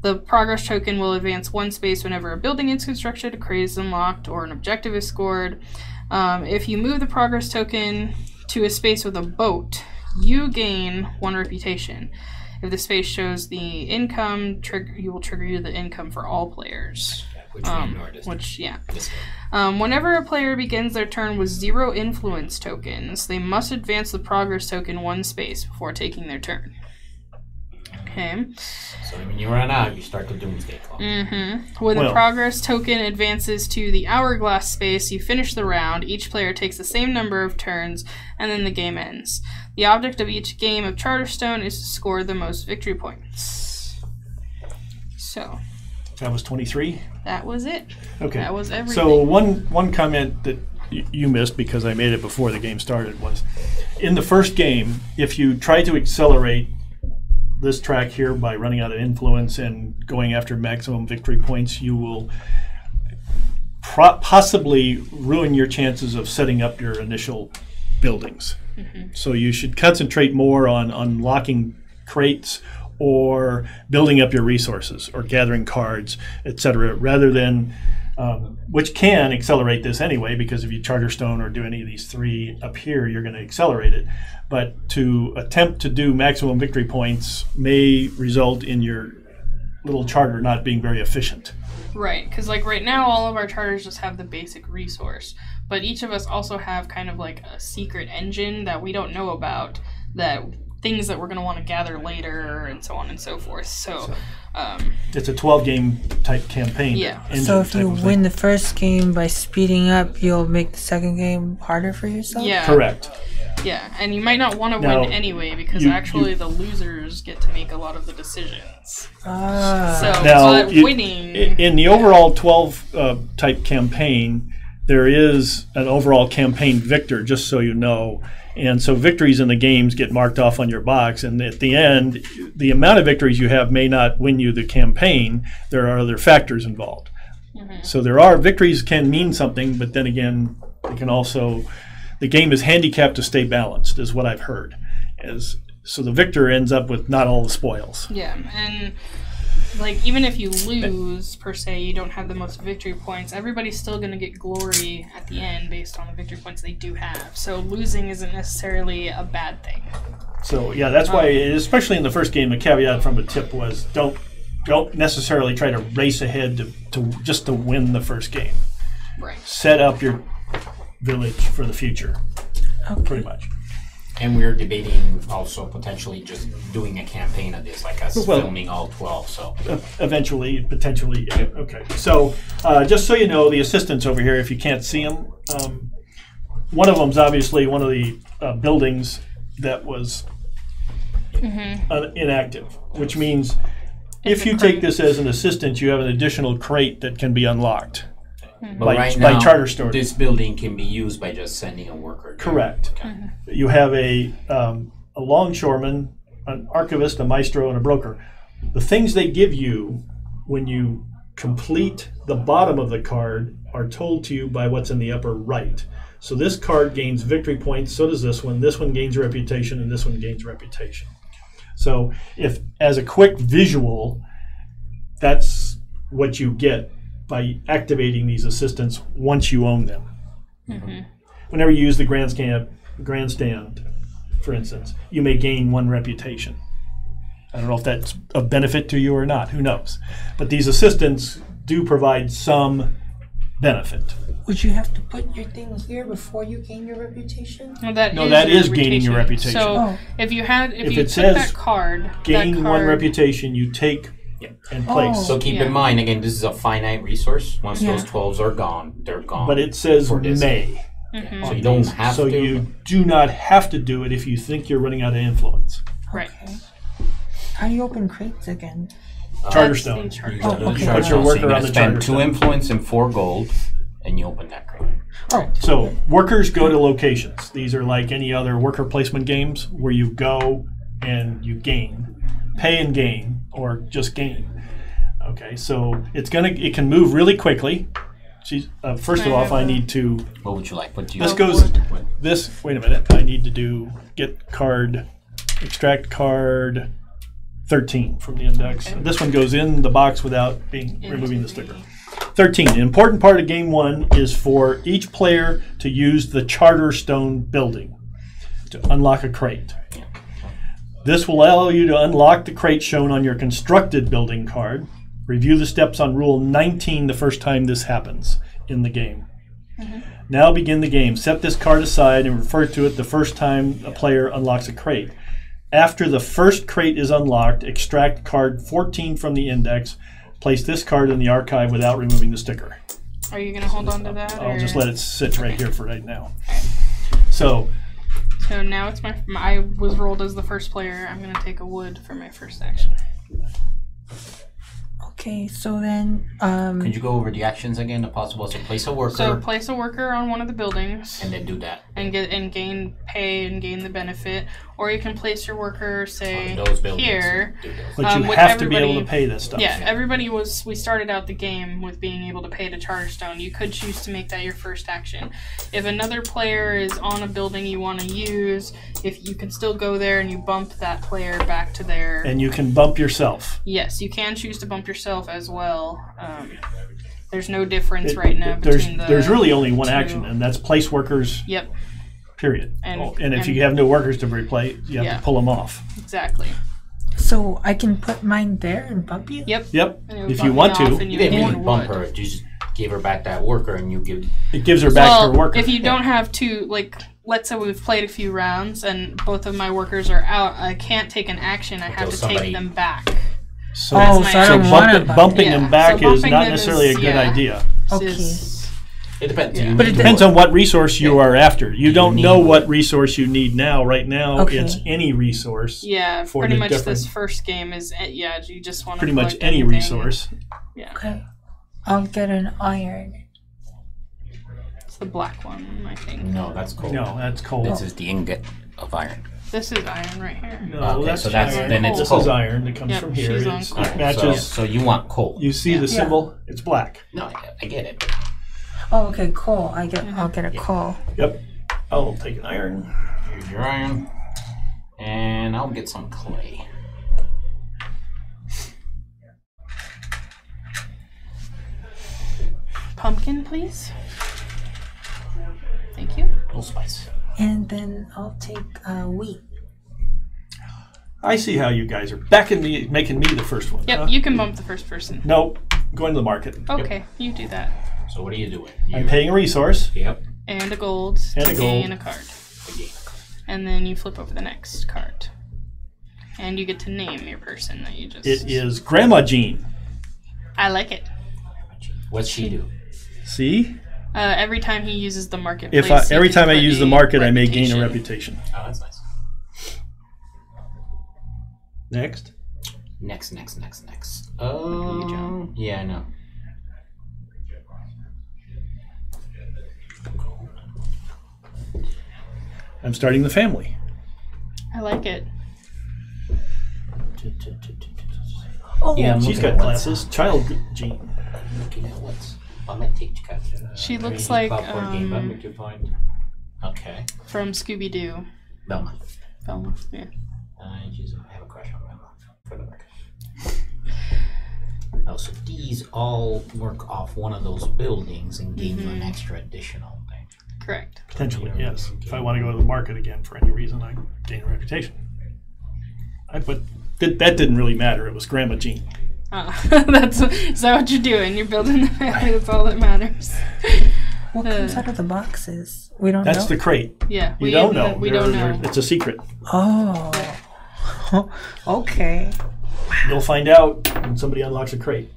The progress token will advance 1 space whenever a building is constructed, a crate is unlocked, or an objective is scored. If you move the progress token to a space with a boat, you gain 1 reputation. If the space shows the income, you will trigger the income for all players. which we ignored this Whenever a player begins their turn with 0 influence tokens, they must advance the progress token 1 space before taking their turn. Okay. So when you run out, you start the doomsday clock. When the progress token advances to the hourglass space, you finish the round. Each player takes the same number of turns, and then the game ends. The object of each game of Charterstone is to score the most victory points. So That was 23? that was it. Okay. That was everything. So one comment that you missed because I made it before the game started was, in the first game, if you try to accelerate this track here by running out of influence and going after maximum victory points, you will possibly ruin your chances of setting up your initial buildings. So you should concentrate more on unlocking crates or building up your resources or gathering cards, etc., rather than which can accelerate this anyway, because if you Charterstone or do any of these 3 up here, you're going to accelerate it. But to attempt to do maximum victory points may result in your little charter not being very efficient. Right, because like right now, all of our charters just have the basic resource, but each of us also have kind of like a secret engine that we don't know about, that things that we're going to want to gather later, and so on and so forth. So it's a 12-game type campaign. Yeah. So if you win the first game by speeding up, you'll make the second game harder for yourself? Yeah. Correct. Yeah, and you might not want to Now, win anyway, because actually the losers get to make a lot of the decisions. Ah. So, Now, but winning... in the overall 12 type campaign, there is an overall campaign victor, just so you know. And so victories in the games get marked off on your box. And at the end, the amount of victories you have may not win you the campaign. There are other factors involved. Mm-hmm. So there are victories can mean something, but then again, they can also... The game is handicapped to stay balanced, is what I've heard. So the victor ends up with not all the spoils. Yeah, and like even if you lose, per se, you don't have the most victory points, everybody's still going to get glory at the end based on the victory points they do have. So losing isn't necessarily a bad thing. So yeah, that's why, especially in the first game, the caveat from a tip was don't necessarily try to race ahead to just to win the first game. Right. Set up your village for the future, pretty much. And we're debating also potentially just doing a campaign of this, like us filming all 12. So Eventually, potentially, yeah. Okay. So just so you know, the assistants over here, if you can't see them, one of them's obviously one of the buildings that was inactive, which means if you take this as an assistant, you have an additional crate that can be unlocked. but by Charterstone. This building can be used by just sending a worker. Correct. Okay. You have a longshoreman, an archivist, a maestro, and a broker. The things they give you when you complete the bottom of the card are told to you by what's in the upper right. So this card gains victory points, so does this one. This one gains reputation, and this one gains reputation. So if, as a quick visual, that's what you get by activating these assistants once you own them. Mm-hmm. Whenever you use the grandstand, for instance, you may gain 1 reputation. I don't know if that's a benefit to you or not. Who knows? But these assistants do provide some benefit. Would you have to put your thing here before you gain your reputation? No, that is gaining your reputation. So if you it took says that card, gain 1 reputation, you take and place. So keep in mind, again, this is a finite resource. Once those 12s are gone, they're gone. But it says may. Mm-hmm. So you don't have so to. So you do not have to do it if you think you're running out of influence. Right. Okay. How do you open crates again? Charterstone. Put your worker on the spend 2 Charterstone. influence and 4 gold, and you open that crate. Oh. So workers go to locations. These are like any other worker placement games where you go and you gain, pay and gain, or just gain. Okay, so it can move really quickly. First of all, if I need to. What would you like? What do you? This goes. This. Wait a minute. I need to do extract card 13 from the index. Okay. This one goes in the box without removing the sticker. 13. An important part of Game 1 is for each player to use the Charterstone building to unlock a crate. This will allow you to unlock the crate shown on your constructed building card. Review the steps on Rule 19 the first time this happens in the game. Mm-hmm. Now begin the game. Set this card aside and refer to it the first time a player unlocks a crate. After the first crate is unlocked, extract card 14 from the index. Place this card in the archive without removing the sticker. Are you going to hold on to that? I'll just let it sit right here for right now. So now it's I was rolled as the first player. I'm going to take a wood for my first action. Okay, so then could you go over the actions again? The possible to place a worker. So place a worker on one of the buildings. And then do that. And gain pay and gain the benefit. Or you can place your worker, say, here. But you have to be able to pay this stuff. Yeah, we started out the game with being able to pay to Charterstone. You could choose to make that your first action. If another player is on a building you want to use, if you can still go there and you bump that player back to their... And you can bump yourself. Yes, you can choose to bump yourself as well. There's no difference right now between There's really only one action, and that's place workers. Yep. Period. And if you have no workers to replace, you have to pull them off. Exactly. So I can put mine there and bump you? Yep. Yep. And it would If bump you want me to. off and You didn't gain really bump wood. her. You just gave her back that worker, and you give. It gives her back her worker. If you don't have to, like, let's say we've played a few rounds and both of my workers are out, I can't take an action. I have to take them back. So, Oh, my so I so don't want to bumping Yeah, them back so is bumping not them necessarily is- a good yeah. idea. Okay. It depends. Yeah. You But need it to Depends work. on what resource you are after. You don't need know wood. what resource you need now. Right now, Okay. it's any resource. Yeah, For pretty the much different- this first game is, you just want to Pretty much any resource. Yeah, Okay. I'll get an iron. it's the black one, I think. No, that's cold. No, that's coal. This is the ingot of iron. This is iron right here. No, Okay, that's so that's- iron. then it's this coal. is iron that comes Yep, from here. she's on It's- coal. It matches. So you want coal? You see the Yeah. symbol? It's black. No, I get it. Oh, okay, coal. I'll get a Yeah. coal. Yep. I'll take an iron. Here's your iron, and I'll get some clay. Pumpkin, please. Thank you. No spice. And then I'll take wheat. I see how you guys are backing me, making me the first one. Yep, huh? you can bump the first person. Nope. Going to the market. Okay, you do that. So what are you doing? I'm paying a resource. Yep. And a gold And to a gain gold. a card. Again. And then you flip over the next card. And you get to name your person that you just... It is Grandma Jean. I like it. What's she do? See? Every time he uses the marketplace... If you every can time I put use the a market, I may gain a reputation. Oh, that's nice. Next. Next. You, John. Yeah, I know. I'm starting the family. I like it. Oh, Yeah, I'm She's looking got at what's- glasses. Child Jean. I'm looking at what's on my teach card. She looks like, Okay. from Scooby-Doo. Velma. Velma, yeah. I have a crush on Velma. For the record. Oh, so these all work off one of those buildings and give you an extra additional thing. Correct. Potentially, yes. If I want to go to the market again for any reason, I gain a reputation. But that didn't really matter. It was Grandma Jean. Is that what you're doing? You're building the family. That's all that matters. what comes out of the boxes? We don't That's know. the crate. Yeah. You don't know. We don't know. It's a secret. Oh. Okay. You'll find out when somebody unlocks a crate.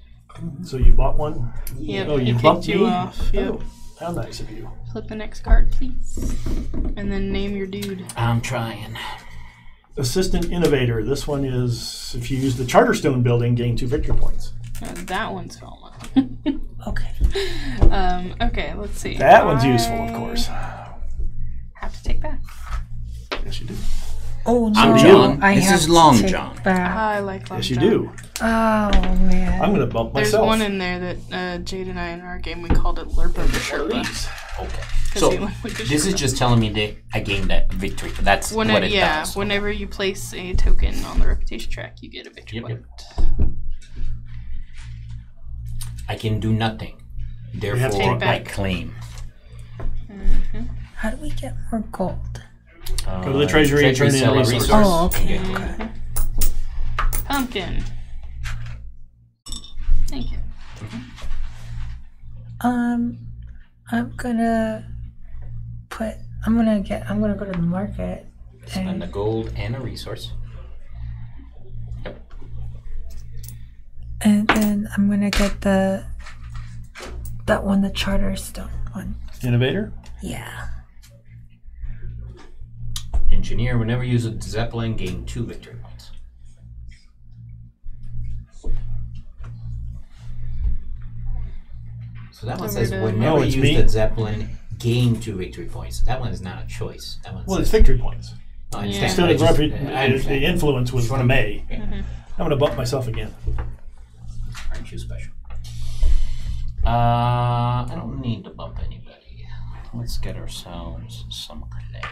So you bought one? Yep, Oh, you it bumped kicked you me? off. Yep. Oh, how nice of you. Flip the next card, please. And then name your dude. I'm trying. Assistant Innovator. This one is, if you use the Charterstone building, gain 2 victory points. That one's Velma. Okay. Okay, let's see. That one's useful, of course. Have to take back. Yes, you do. Oh no. I'm do John. I This have is to Long take John. back. I like Long Yes, you John. do. Oh man. I'm going to bump There's myself. one in there that Jade and I in our game we called it Lerpa One of Sherpa. these. Okay. 'Cause So he went with the this is Sherpa. just telling me that I gained that victory. That's what it does. Whenever you place a token on the reputation track, you get a victory Yep, point. I can do nothing. have to Therefore, take I back. claim. How do we get more gold? Go to the treasury and turn in a sell resource. Oh, okay. and get Okay. Pumpkin. Thank you. I'm gonna go to the market. Spend a gold and a resource. And then I'm gonna get that one, the Charterstone one. Innovator. Yeah. Engineer, whenever you use a Zeppelin, gain 2 victory points. So that one says No, whenever it's you me. use the Zeppelin, gain 2 victory points. That one is not a choice. That one Well, it's says, victory points. I Yeah. understand. Instead I of just- the I understand. influence was from May. Yeah. I'm going to bump myself again. Aren't you special? I don't need to bump anybody. Let's get ourselves some clay.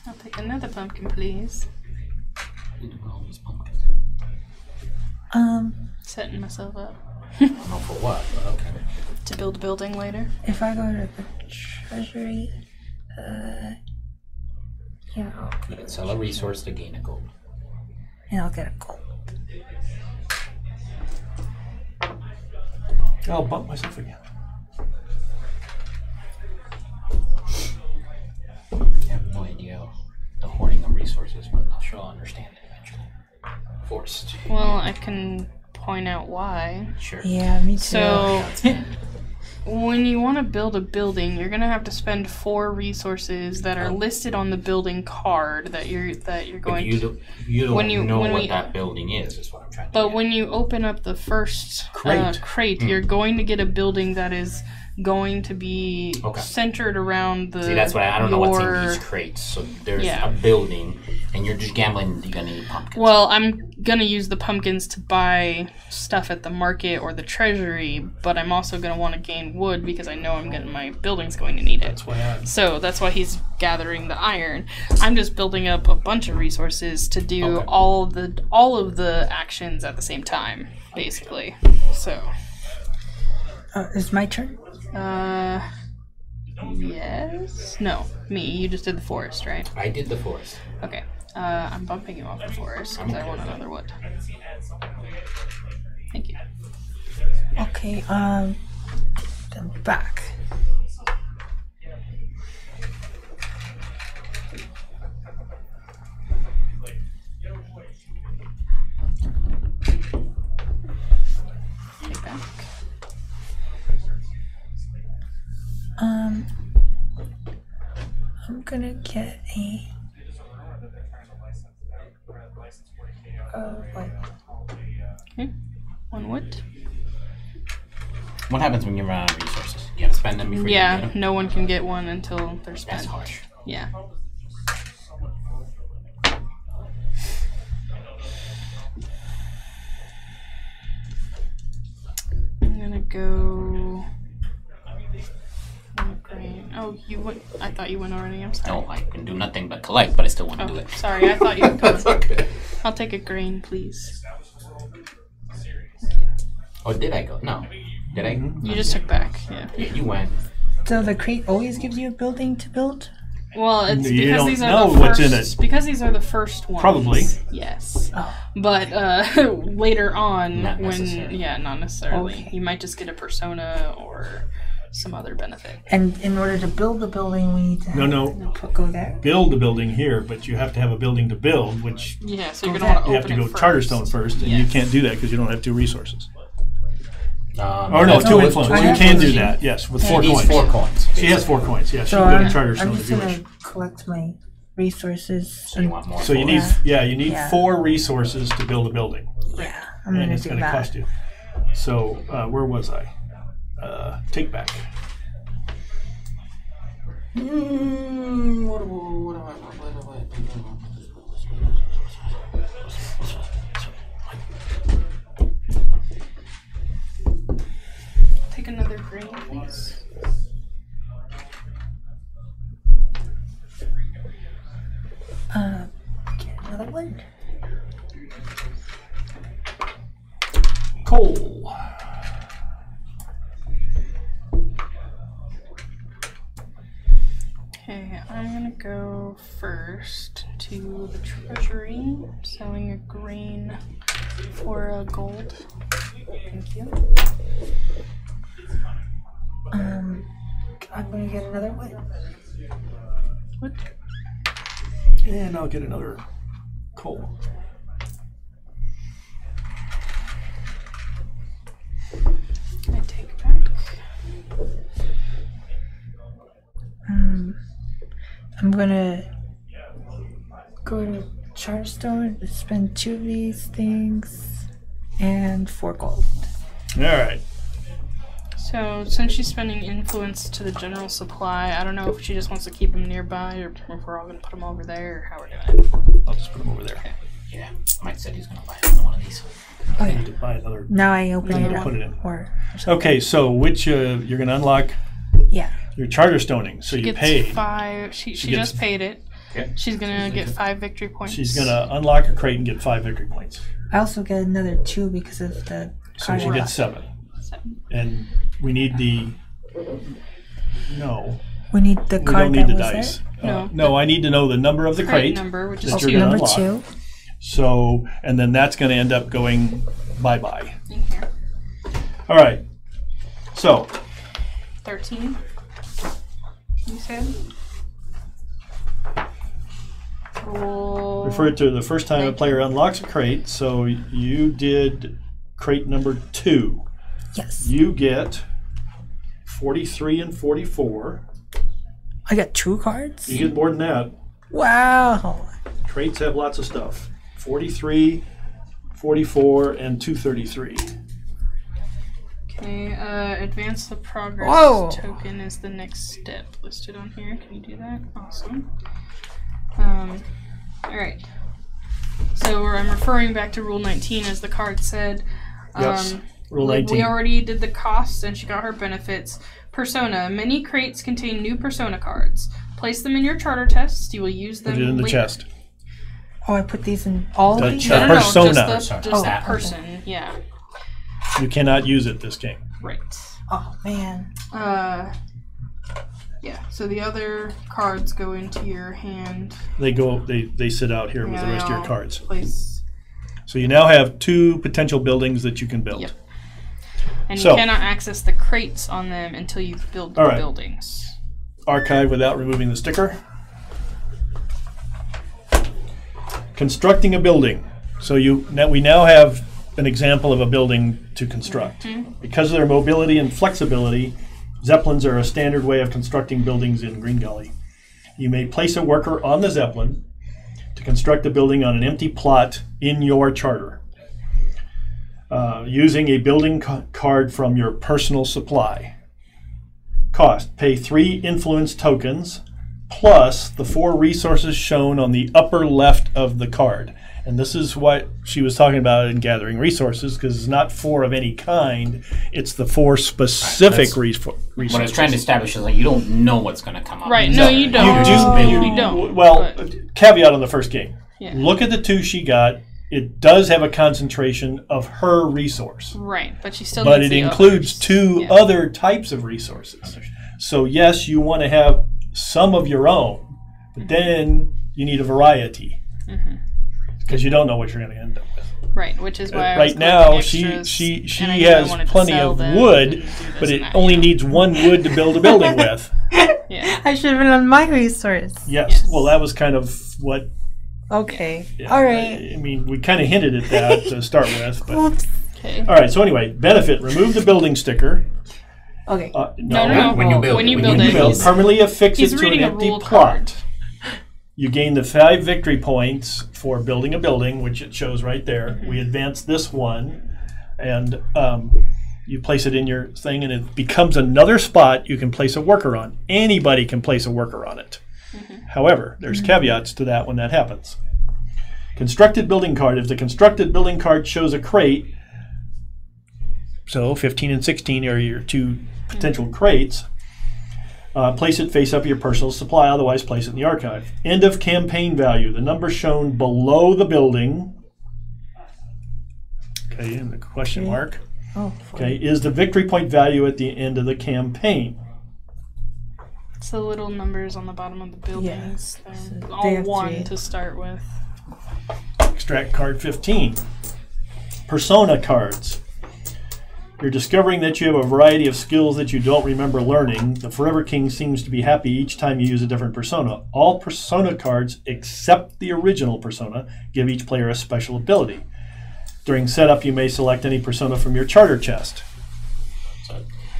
I'll take another pumpkin, please. We do all these pumpkins. Setting myself up I don't know for what, but okay. to build a building later. If I go to the treasury, Yeah. You can sell a resource to gain a gold. And I'll get a gold. I'll bump myself again. I have no idea the hoarding of resources, but I'm sure I'll understand it eventually. Forced. Well, I can point out why. Sure. Yeah, me too. So, when you want to build a building, you're gonna have to spend 4 resources that are listed on the building card that you're But going you to. don't know what that building is what I'm trying to But get. when you open up the first Crate. crate, you're going to get a building that is going to be Okay. centered around the. See, that's why I don't know what's in your- each crate. So there's Yeah. a building, and you're just gambling you're gonna need pumpkins. Well, I'm gonna use the pumpkins to buy stuff at the market or the treasury, but I'm also gonna want to gain wood because I know my building's going to need it. That's why I'm. So that's why he's gathering the iron. I'm just building up a bunch of resources to do Okay. all of the actions at the same time, basically. So, It's my turn. yes, no, me. You just did the forest, right? I did the forest. Okay. I'm bumping you off the forest because I want another wood. Thank you. Okay, then back. Take back. I'm gonna get a what? Okay. 1 wood. What happens when you run out of resources? You have to spend them before you Yeah, get them? no one can get one until they're spent. That's harsh. Yeah. I'm gonna go. Green. Oh, you went. I thought you went already. I'm sorry. No, I can do nothing but collect, but I still want to do Oh, it. sorry. I thought you. That's okay. I'll take a grain, please. Oh, did I go? No. Did I? You just took back. Yeah. Yeah, you went. So the crate always gives you a building to build? Well, it's You because don't these know are the what's first. in it. Because these are the first ones. Probably. Yes. Oh. But later on, Not when necessarily. not necessarily, Okay. you might just get a persona or some other benefit. And in order to build the building, we need to go there. Build a building here, but you have to have a building to build, which Yeah, so you're Go gonna want to you open have to go it first. Charterstone first, and you Yes. can't do that because you don't have 2 resources. Or no, that's 2 good. influence. I You have can do one. that, yes, with Yeah. 4 He needs coins. 4 coins. She has 4 coins, yeah. She So can go to I'm Charterstone just if you gonna wish. collect my resources. So you want more. So you for need, it. you need Yeah. 4 resources to build a building, Yeah, I'm and gonna it's do going to that. cost you. So where was I? Take back. Take another grain, please. Get another one. Coal. Okay, I'm gonna go first to the treasury, selling a grain for a gold. Thank you. I'm gonna get another one. What? And I'll get another coal. I take back. I'm gonna go to Charterstone, spend 2 of these things, and 4 gold. All right. So, since she's spending influence to the general supply, I don't know if she just wants to keep them nearby or if we're all going to put them over there or how we're doing it. I'll just put them over there. Yeah, Mike said he's going to buy another one of these. Oh, I yeah. need to buy another. Now I open Then it you up. put it in. Or Okay, so which you're going to unlock yeah. your Charterstoning. So you Gets paid. 5. She gets- just paid it. Okay. She's going to get 5 victory points. She's going to unlock a crate and get 5 victory points. I also get another 2 because of the So card. she gets 7. And we need the. No. We need the We card don't need the that was dice. there. No, I need to know the number of the crate number, which is that 2. you're going to Number unlock. 2. So, and then that's going to end up going bye-bye. In here. All right. So, 13. You said. Roll. refer to the first time a player unlocks a crate. So you did crate number 2. Yes. You get 43 and 44. I got 2 cards? You get more than that. Wow. Crates have lots of stuff. 43, 44, and 233. Okay, advance the progress Whoa. token is the next step listed on here. Can you do that? Awesome. Alright. So I'm referring back to Rule 19 as the card said. Yes. Rule 19. We already did the costs and she got her benefits. Persona. Many crates contain new persona cards. Place them in your charter test. You will use them Put it in the later. chest. Oh, I put these in all The of these? chest. No, Persona. just the Oh, that okay. person. Yeah. You cannot use it this game. Right. Oh, man. Yeah, so the other cards go into your hand. They sit out here with the Yeah, rest of your I'll cards. Place. So you now have 2 potential buildings that you can build. Yep. And So- you cannot access the crates on them until you've built the All right. buildings. Archive without removing the sticker. Constructing a building. So we now have an example of a building to construct. Because of their mobility and flexibility, Zeppelins are a standard way of constructing buildings in Greengully. You may place a worker on the Zeppelin to construct a building on an empty plot in your charter, using a building card from your personal supply. Cost: pay 3 influence tokens plus the 4 resources shown on the upper left of the card. And this is what she was talking about in gathering resources, because it's not 4 of any kind, it's the 4 specific resources. What I was trying to establish is like you don't know what's going to come up. Right, no, you don't. You do. You don't. Well, but- caveat on the first game. Yeah. Look at the 2 she got. It does have a concentration of her resource, Right, but she still but needs it the includes others. 2 Yeah. other types of resources. So yes, you want to have some of your own, but then you need a variety because you don't know what you're going to end up with. Right, which is why I was Right now, collecting she extras, she and I knew I has wanted to plenty sell of them wood, and do this but and it that, only yeah. needs 1 wood to build a building with. Yeah. I should have been on my resource. Yes. Well, that was kind of what. Okay. Yeah, All right. I mean, we kind of hinted at that to start with. But. Oops. Okay. All right. So anyway, benefit: remove the building sticker. Okay. No. When you build When it. you When build you it, Build, he's- permanently affix it he's to an reading a empty rule plot. card. You gain the 5 victory points for building a building, which it shows right there. We advance this one, and you place it in your thing, and it becomes another spot you can place a worker on. Anybody can place a worker on it. However, there's caveats to that when that happens. Constructed building card. If the constructed building card shows a crate, so 15 and 16 are your 2 potential crates, place it face up your personal supply, otherwise place it in the archive. End of campaign value. The number shown below the building, okay, and the question mark, Oh. okay, is the victory point value at the end of the campaign. It's the little numbers on the bottom of the buildings. So They're they all have 1 3. to start with. Extract card 15. Persona cards. You're discovering that you have a variety of skills that you don't remember learning. The Forever King seems to be happy each time you use a different persona. All persona cards, except the original persona, give each player a special ability. During setup, you may select any persona from your charter chest.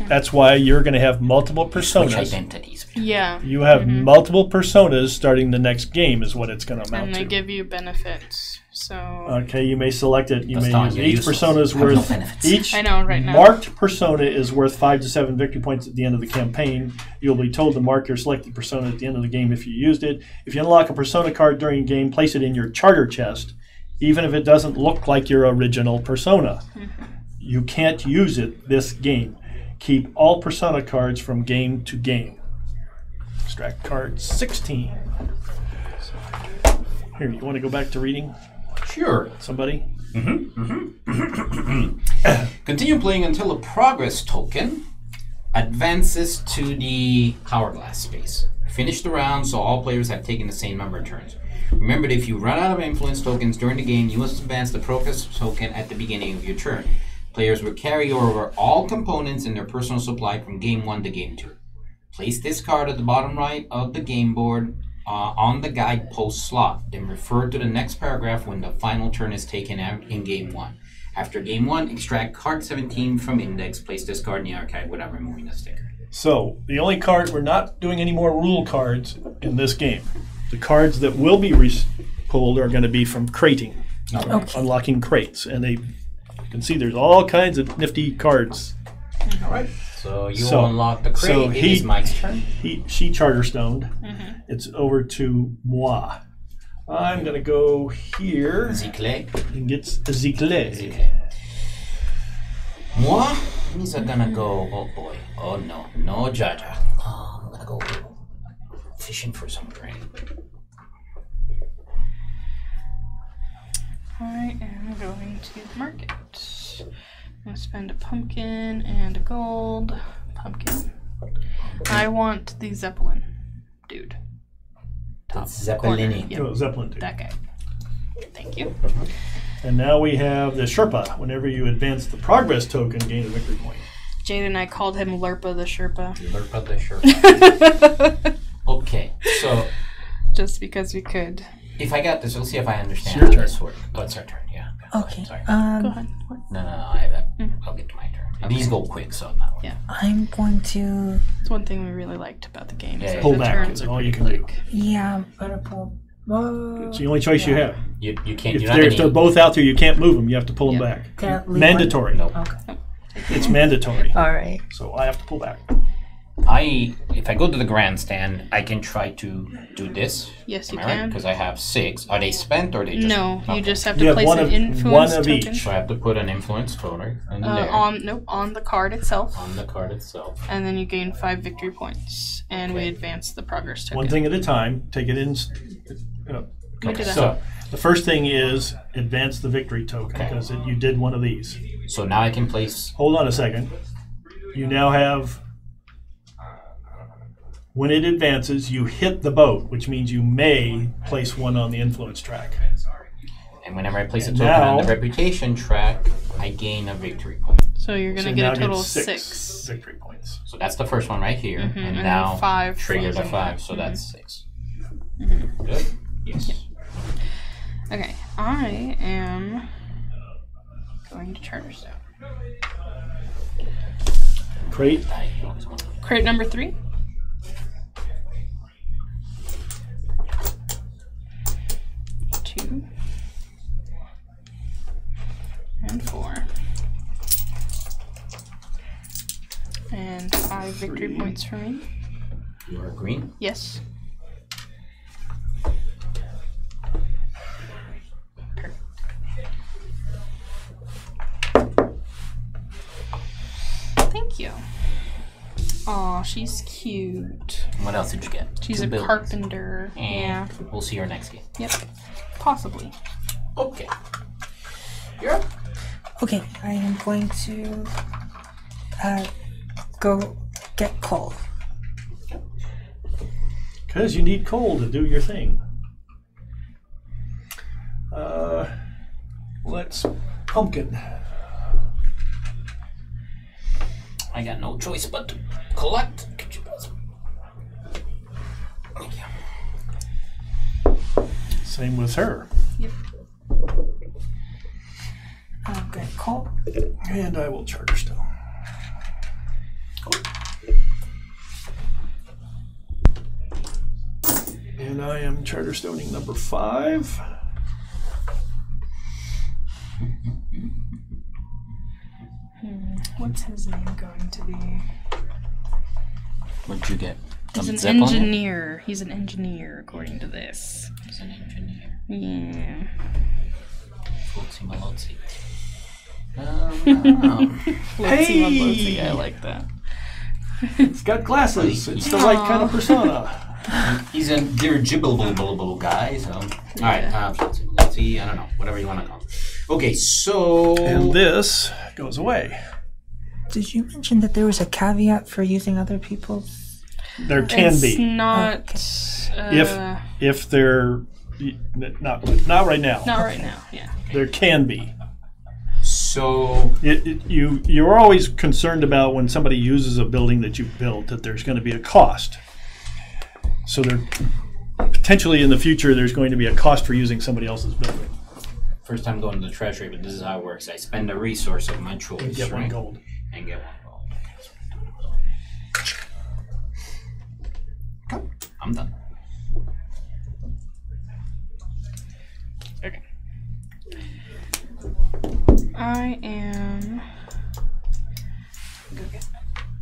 That's why you're going to have multiple Switch personas. identities. Yeah. You have multiple personas starting the next game is what it's going to amount And they to. give you benefits. So Okay, you may select it. You That's may telling use you each useless. persona is Have no worth benefits. each I know right now. marked persona is worth 5 to 7 victory points at the end of the campaign. You'll be told to mark your selected persona at the end of the game if you used it. If you unlock a persona card during game, place it in your charter chest, even if it doesn't look like your original persona. You can't use it this game. Keep all persona cards from game to game. Extract card 16. Here, you want to go back to reading? Sure. Somebody? Continue playing until a progress token advances to the hourglass space. Finish the round so all players have taken the same number of turns. Remember that if you run out of influence tokens during the game, you must advance the progress token at the beginning of your turn. Players will carry over all components in their personal supply from game 1 to game 2. Place this card at the bottom right of the game board on the guidepost slot. Then refer to the next paragraph when the final turn is taken out in game 1. After game 1, extract card 17 from index. Place this card in the archive without removing the sticker. So, the only card, we're not doing any more rule cards in this game. The cards that will be pulled are going to be from crating. Okay. Unlocking crates. And you can see there's all kinds of nifty cards. All right. So you will unlock the crate. So it is Mike's turn. She Charterstoned. It's over to moi. I'm going to go here Ziclé. and get Ziclé. Moi? Means I'm going to go, oh boy. Oh no. No Jaja. Oh, I'm going to go fishing for some grain. I am going to the market. I'm going to spend a pumpkin and a gold. Pumpkin. I want the Zeppelin dude. Top Zeppelini. Yep. Oh, Zeppelin dude. That guy. Thank you. And now we have the Sherpa. Whenever you advance the progress token, gain a victory point. Jade and I called him Lerpa the Sherpa. Lerpa the Sherpa. Okay, so Just because we could. if I got this, we'll see if I understand It's your how turn. this works. Oh, it's our turn, yeah. Okay. Sorry. Go ahead. What? No, I'll get to my turn. These go quick, so no. Yeah. I'm going to. It's one thing we really liked about the game. Yeah, is Pull the back turns is are all you pretty can do. quick. Yeah, I'm going to pull. Whoa. It's the only choice you have. You can't. If You're not they're gonna both out there, you can't move them. You have to pull them Yeah. back. Can I leave Mandatory. Nope. one? Okay. It's mandatory. All right. So I have to pull back. If I go to the grandstand, I can try to do this. Yes, you Am I right? can. Because I have 6. Are they spent or they just? No, you Okay. just have You to have place one an of- influence one of token. each. So I have to put an influence token in there On the card itself, on the card itself. and then you gain 5 victory points, and we Okay. advance the progress token. One thing at a time. Take it in. We did that. So The first thing is advance the victory token Okay. because you did one of these. so now I can place. Hold on a second. You now have. When it advances, you hit the boat, which means you may place one on the influence track. And whenever I place a And token on now- the reputation track, I gain a victory point. So you're gonna So get now a total get of 6 6. victory points. So that's the first one right here, and and then now 5 trigger the from- 5, so that's 6. Good. Yes. Okay, I am going to Charterstone. Crate. I always want to- Crate number 3. Two. And 4. And 5 victory 3. points for me. You are green. Yes. Perfect. Thank you. Aw, she's cute. What else did you get? She's 2 a buildings. carpenter. Yeah. And we'll see her next game. Yep. Possibly. Okay. You're up. Okay, I am going to go get coal. Because you need coal to do your thing. Let's pumpkin. I got no choice but to collect. Could you pass? Thank you. Same with her. Yep. I'm going to coal. And I will Charterstone. And I am Charterstoning number 5. What's his name going to be? What'd you get? He's an Zeppelin? engineer. He's an engineer, according to this. He's an engineer. Yeah. Floatsy Malotzi. Lotsy Lotsy, I like that. It's got glasses. It's the right kind of persona. He's a dirigible guy, so. Alright, Floatsy Malotzi, I don't know, whatever you want to call him. Okay, so. And this goes away. Did you mention that there was a caveat for using other people's? There can It's be. not. If they're not right now. Not right now. Yeah. There can be. So You're always concerned about when somebody uses a building that you've built that there's going to be a cost. So there potentially in the future there's going to be a cost for using somebody else's building. first time going to the treasury, but this is how it works. I spend a resource of my choice, And get right? 1 gold. And get 1 gold. Okay, I'm done. Okay. I am. Go get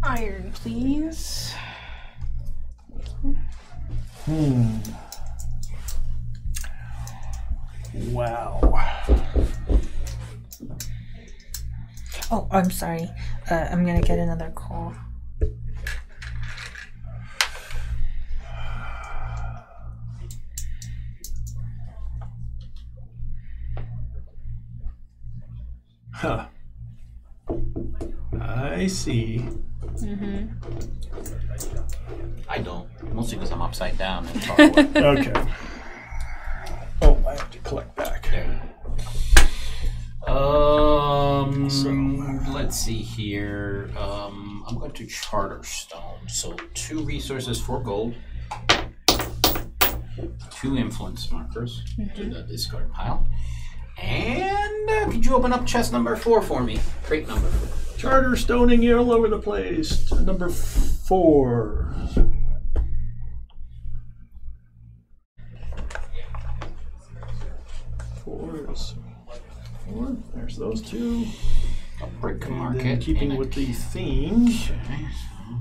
iron, please. Wow. Oh, I'm sorry. I'm gonna get another call. Huh. I see. Mm-hmm. I don't. Mostly because I'm upside down and far away. Okay. Oh, I have to collect back. There. Let's see here. I'm going to Charterstone. So 2 resources, 4 gold. 2 influence markers to the discard pile. And could you open up chest number 4 for me? Crate number 4. Charterstoning you all over the place. Number 4. Four. There's those 2. A brick And market. then keeping and with the theme, Okay,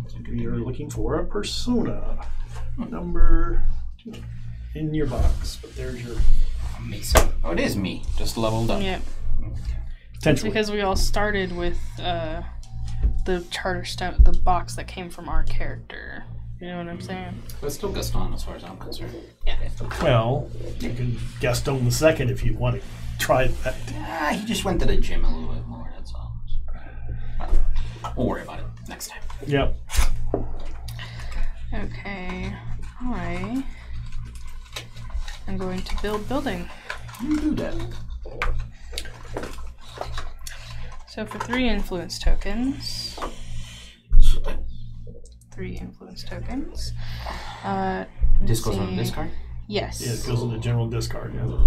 so we are looking for a persona. Number 2 in your box. But there's your Mason. Oh, it is me. Just leveled up. Yep. It's potential. because we all started with the Charterstone, the box that came from our character. You know what I'm saying? But it's still Gaston as far as I'm concerned. Yeah, it's still Well, you can Gaston the second if you want to try that. he just went to the gym a little bit more, that's all. We'll worry about it next time. Yep. Okay. I am going to build building. You do that. So for 3 influence tokens. 3 influence tokens. This goes on the discard? Yes. Yeah, it goes in the general discard. Yeah.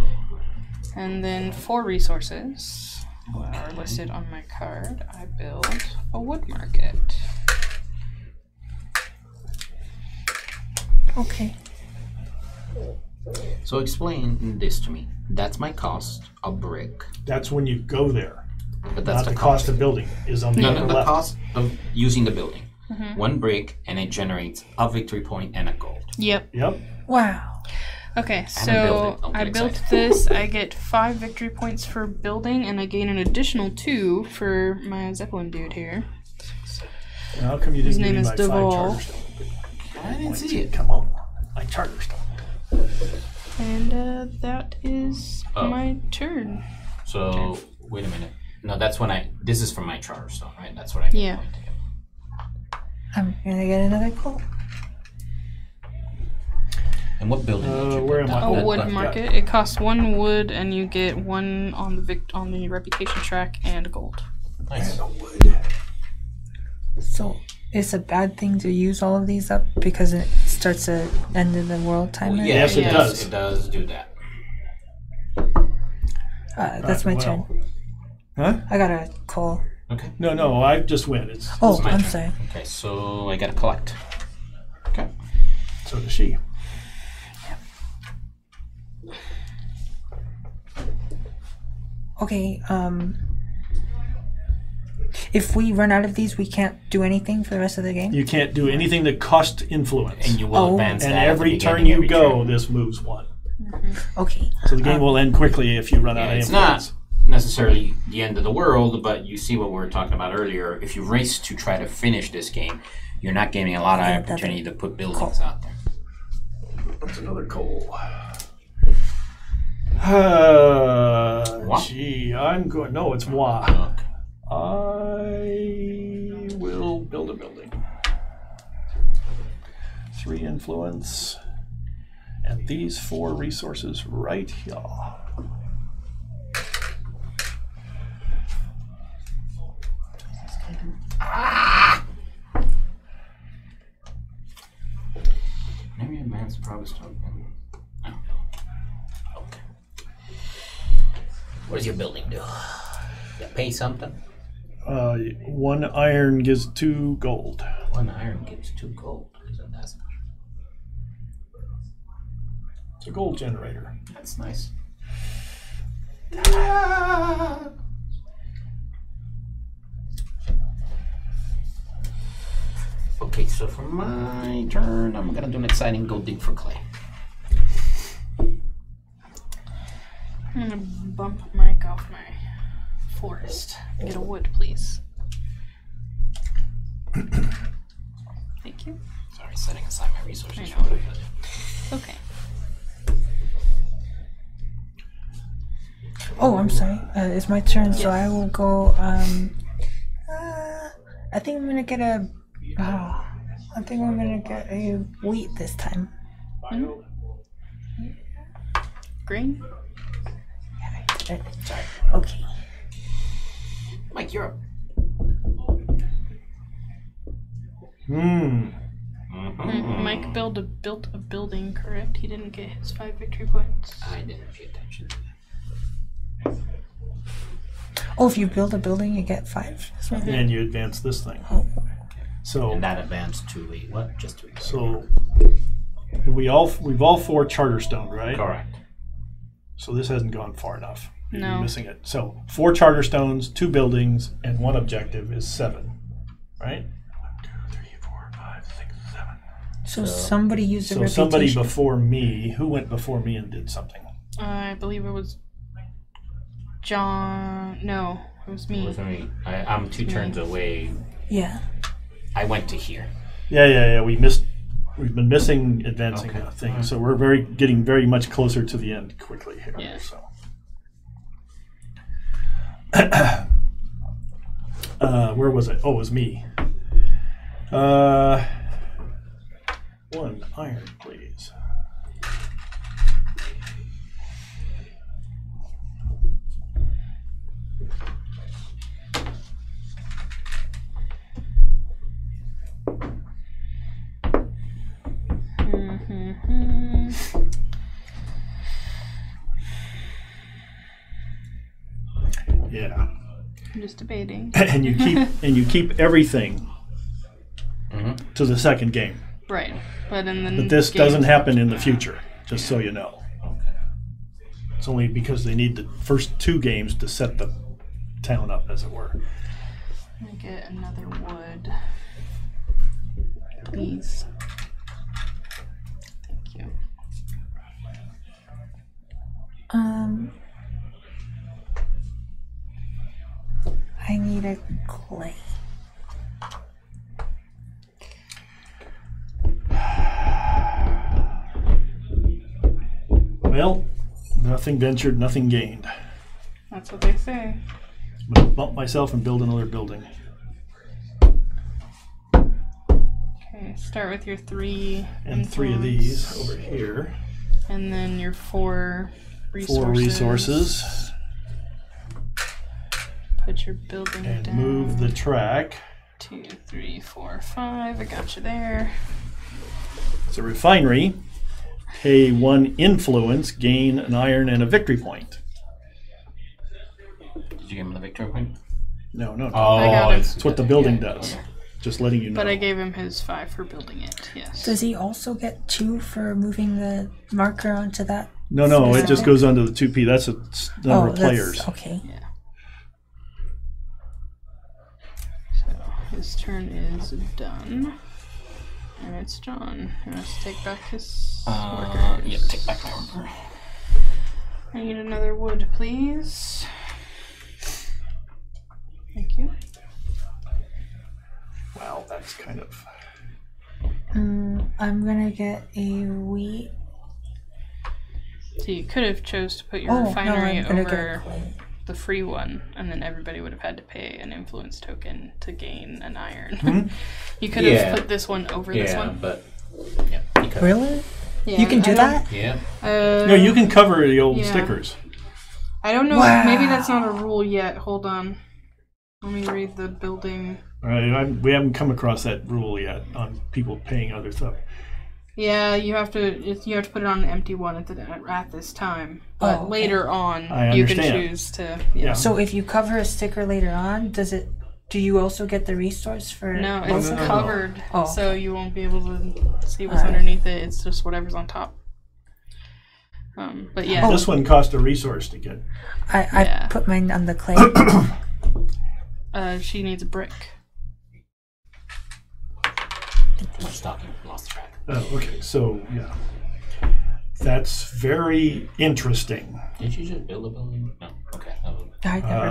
And then 4 resources are listed on my card. I build a wood market. Okay. So explain this to me. That's my cost, a brick. That's when you go there. But that's Not the cost of building is on the No, upper no, the left. cost of using the building. 1 brick, and it generates a victory point and a gold. Yep. Yep. Wow. Okay, haven't built so it. Don't I get built excited. this. I get 5 victory points for building, and I gain an additional 2 for my Zeppelin dude here. And how come you His didn't name give me is my 5 Duval. Charterstone? I didn't see it. Come on. My Charterstone. And that is Oh. my turn. So, wait a minute. No, that's when this is from my Charterstone, right? That's what I need. Yeah. to get. I'm gonna get another call. And what building did you where put am I? that? Oh, A That- wood I've got market. It costs 1 wood, and you get 1 on the reputation track and gold. Nice. So it's a bad thing to use all of these up because it starts a end of the world timer. Well, Yes, it does. It does do that. That's my Well. turn. Huh? I got a call. Okay. No, I just win. It's Oh, my I'm turn. sorry. Okay, so I gotta collect. Okay. so does she. Okay, if we run out of these, we can't do anything for the rest of the game? You can't do anything that costs influence. And you will Oh. advance And that. at the every turn beginning, you every go, turn. this moves 1. Okay. So the game will end quickly if you run out Yeah, of it's influence. not necessarily the end of the world, but you see what we were talking about earlier. If you race to try to finish this game, you're not getting a lot of Yeah, opportunity to put buildings cool. out there. What's another coal? What? Gee, I'm going. No, it's moi. Okay. I 3 influence. And these 4 resources right here. Maybe advance progress token. Oh. Okay. What does your building do? You pay something? 1 iron gives 2 gold. 1 iron gives 2 gold. Isn't that much? It's a gold generator. That's nice. Okay, so for my turn, I'm gonna do an exciting go dig for clay. I'm gonna bump Mike off my forest. Get a wood, please. Thank you. Sorry, setting aside my resources. I know. Okay. Oh, I'm sorry. It's my turn, so I will go. I think I'm gonna get a. I think I'm gonna get a wheat this time. Mm-hmm. Green? Sorry. Okay. Mike, you're up. Mike built a building, correct? He didn't get his 5 victory points. I didn't pay attention to that. Oh, if you build a building, you get 5. And you advance this thing. Oh. So And that advanced to a what? Just to a So we've all 4 Charterstone, right? correct. So this hasn't gone far enough. You're No. missing it. So 4 Charterstones, 2 buildings, and 1 objective is 7, right? 1, 2, 3, 4, 5, 6, 7. So somebody used a So reputation. somebody before me, who went before me and did something? I believe it was John. No, it was me. I'm 2 turns away. Yeah. I went to here. Yeah. We've been missing advancing Okay. things, so we're getting very much closer to the end quickly here. Yeah. So. Where was it? Oh, it was me. 1 iron, please. Yeah. I'm just debating. And you keep everything to the second game. Right, but in the But this game- doesn't happen in the future, just so you know. It's only because they need the first 2 games to set the town up, as it were. Let me get another wood, please. Thank you. I need a clay. Well, nothing ventured, nothing gained. That's what they say. I'm going to bump myself and build another building. Okay, start with your 3 And 3 of these over here. and then your 4 resources. 4 resources. Put your building And down. move the track. 2, 3, 4, 5. I got you there. It's a refinery. Pay 1 influence, gain an iron and a victory point. Did you give him the victory point? No. I got him. It's what the building does. Just letting you know. But I gave him his 5 for building it. Yes. Does he also get 2 for moving the marker onto that? No, it just goes under the 2P. That's a number of players. That's, okay. Yeah. So his turn is done. And it's John who has to take back his workers. Yeah, take back my worker. I need another wood, please. Thank you. Wow, that's kind of... I'm gonna get a wheat. So you could have chose to put your I'm refinery gonna get over clay. the free one, and then everybody would have had to pay an influence token to gain an iron. Mm-hmm. You could have Yeah. put this one over this one. But yeah. cover. Really? Yeah, You can do I that? Yeah. No, you can cover the old yeah. stickers. I don't know. Wow. Maybe that's not a rule yet. Hold on. Let me read the building. All right, we haven't come across that rule yet on people paying other stuff. Yeah, you have to put it on an empty one at this time. But okay. later on, I you can understand. choose to. Yeah. So if you cover a sticker later on, do you also get the resource for? No, it's no. covered, Oh, so you won't be able to see what's Alright. underneath it. It's just whatever's on top. But yeah. This one cost a resource to get. I Yeah. put mine on the clay. She needs a brick. Lost track. Oh, okay. So yeah, that's very interesting. Did you just build a building? No. Okay. I never.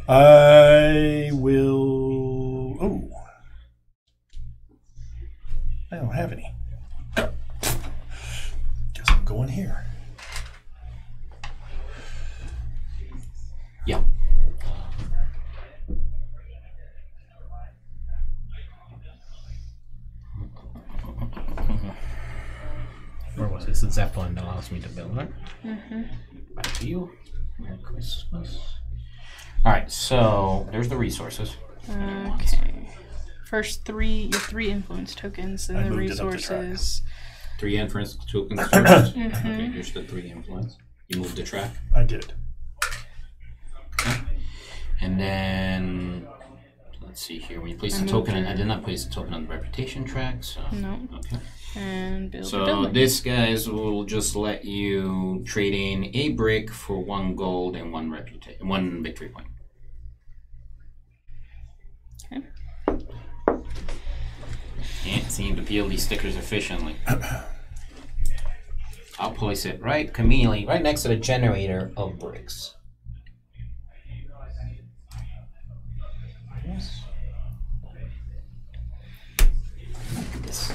I will. Oh, I don't have any. Guess I'm going here. Yeah. Where was this? The Zeppelin that allows me to build it. Back to you. Merry Christmas. Alright, so there's the resources. Okay. First your three influence tokens and I the moved it up the track. resources. 3 influence tokens. Okay, here's the 3 influence. You moved the track. I did. Okay. And then let's see here. When you place the token, I did not place the token on the reputation track, so No. okay. And build a So building. this guys will just let you trade in a brick for 1 gold and 1 victory point. Okay. Can't seem to peel these stickers efficiently. I'll place it right conveniently right next to the generator of bricks. Yes. Like this.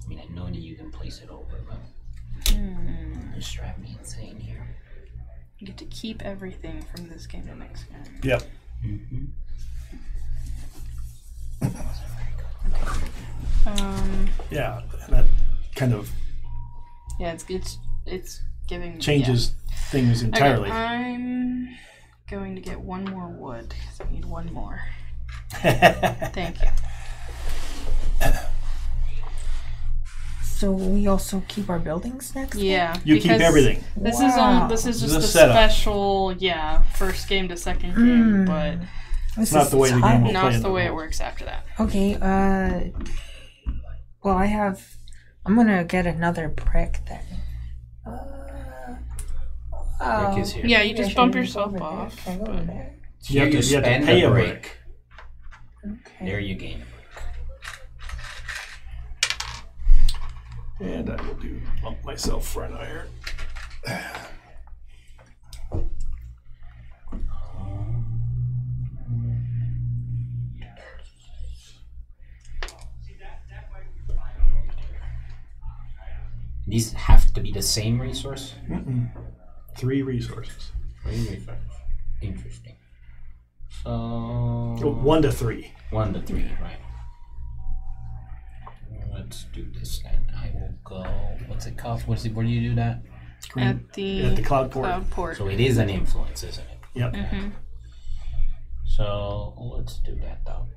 I mean, I know that you can place it over, but just drive me insane here. You get to keep everything from this game to next game. Yep. Mm-hmm. Yeah, that kind of Yeah, it's giving changes things entirely. Okay, I'm going to get 1 more wood because I need 1 more. Thank you. So we also keep our buildings next? Yeah, You keep because everything. This Wow. is This just is a a setup. special, first game to second game, but It's not the way the game will not play in the way it rules. works after that. Okay, well, I'm gonna get another brick then. Brick is here. Yeah, you maybe I just bump should move yourself over there. off. Can I go over there? You have to spend pay a a brick. Okay. There you gain a brick. And I will do bump myself for an iron. These have to be the same resource? 3 resources. 3 resources. Interesting. So... 1 to 3. 1 to 3, right. Let's do this then. I will go... What's it called? Where do you do that? At the cloud port. Cloud port. So it is an influence, isn't it? Yep. So let's do that though.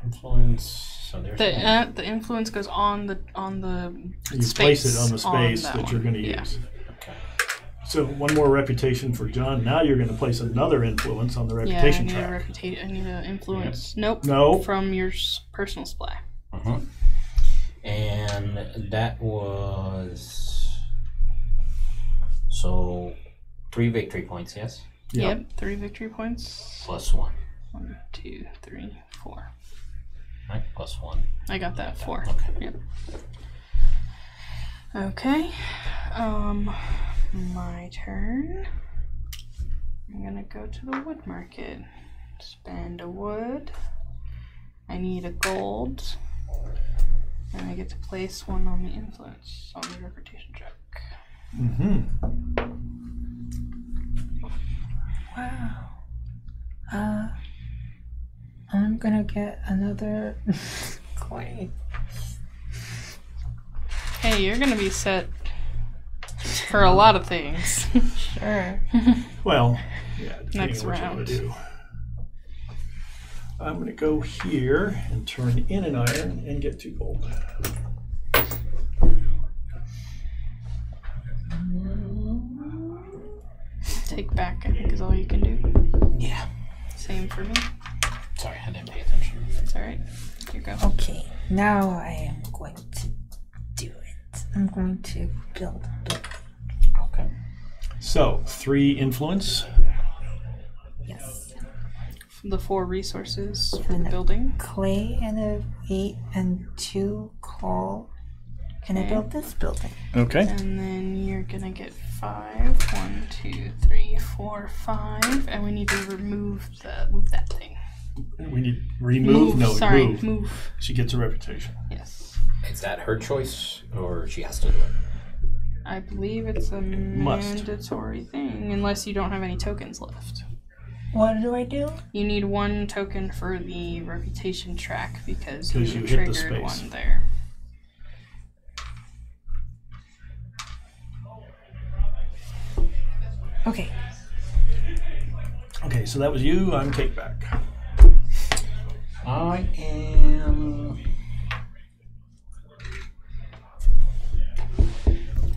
Influence... So there's... The influence goes on the You space place it on the space that that you're one. going to Yeah. use. Okay. So 1 more reputation for John. Now you're going to place another influence on the Yeah, I reputation need track. I need an influence. Nope. No. From your personal supply. And that was... So 3 victory points, yes? Yep. 3 victory points. Plus 1. 1, 2, 3, 4. Right? Plus 1. I got that. 4. Okay. Yep. Okay. My turn. I'm gonna go to the wood market. Spend a wood. I need a gold. And I get to place 1 on the influence on the reputation check. Wow. gonna get another coin. Hey, you're gonna be set for a lot of things. Sure. Well, yeah, depending Next on what round. you want to do. I'm going to go here and turn in an iron and get 2 gold. Take back, I think, is all you can do. Yeah. Same for me. Sorry, I didn't pay attention. It's alright. You go. Okay, now I am going to do it. I'm going to build a building. Okay. So, 3 influence. Yes. The 4 resources for the And a building. clay and a 8 and 2 coal. And I Okay. built this building. Okay. And then you're gonna get 5. 1, 2, 3, 4, 5. And we need to move that thing. We need remove. No, sorry, move. move. She gets a reputation. Yes. Is that her choice, or she has to do it? I believe it's a Must. mandatory thing, unless you don't have any tokens left. What do I do? You need 1 token for the reputation track because 'Cause you you hit the triggered space. 1 there. Okay. Okay, so that was you. I'm Cake back. I am.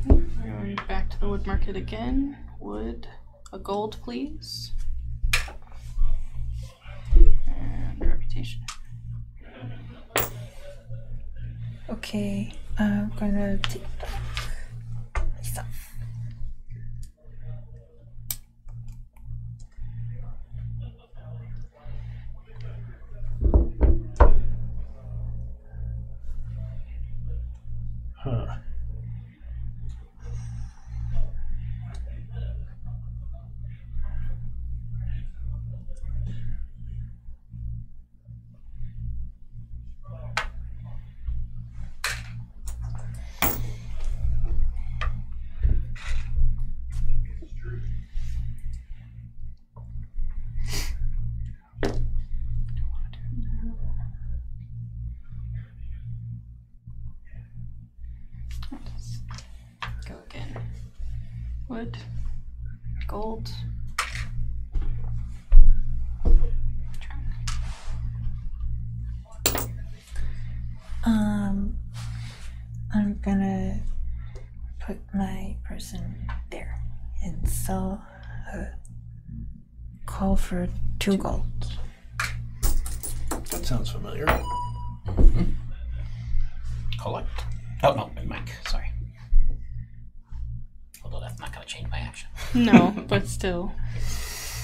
Going back to the wood market again. Wood. A gold, please. And reputation. Okay. I'm gonna take back my stuff. Huh. Go again. Wood. Gold. I'm gonna put my person there and sell a call for 2 gold. That sounds familiar. Collect. Oh, no, Mike. Sorry. Although that's not going to change my action. No, but still.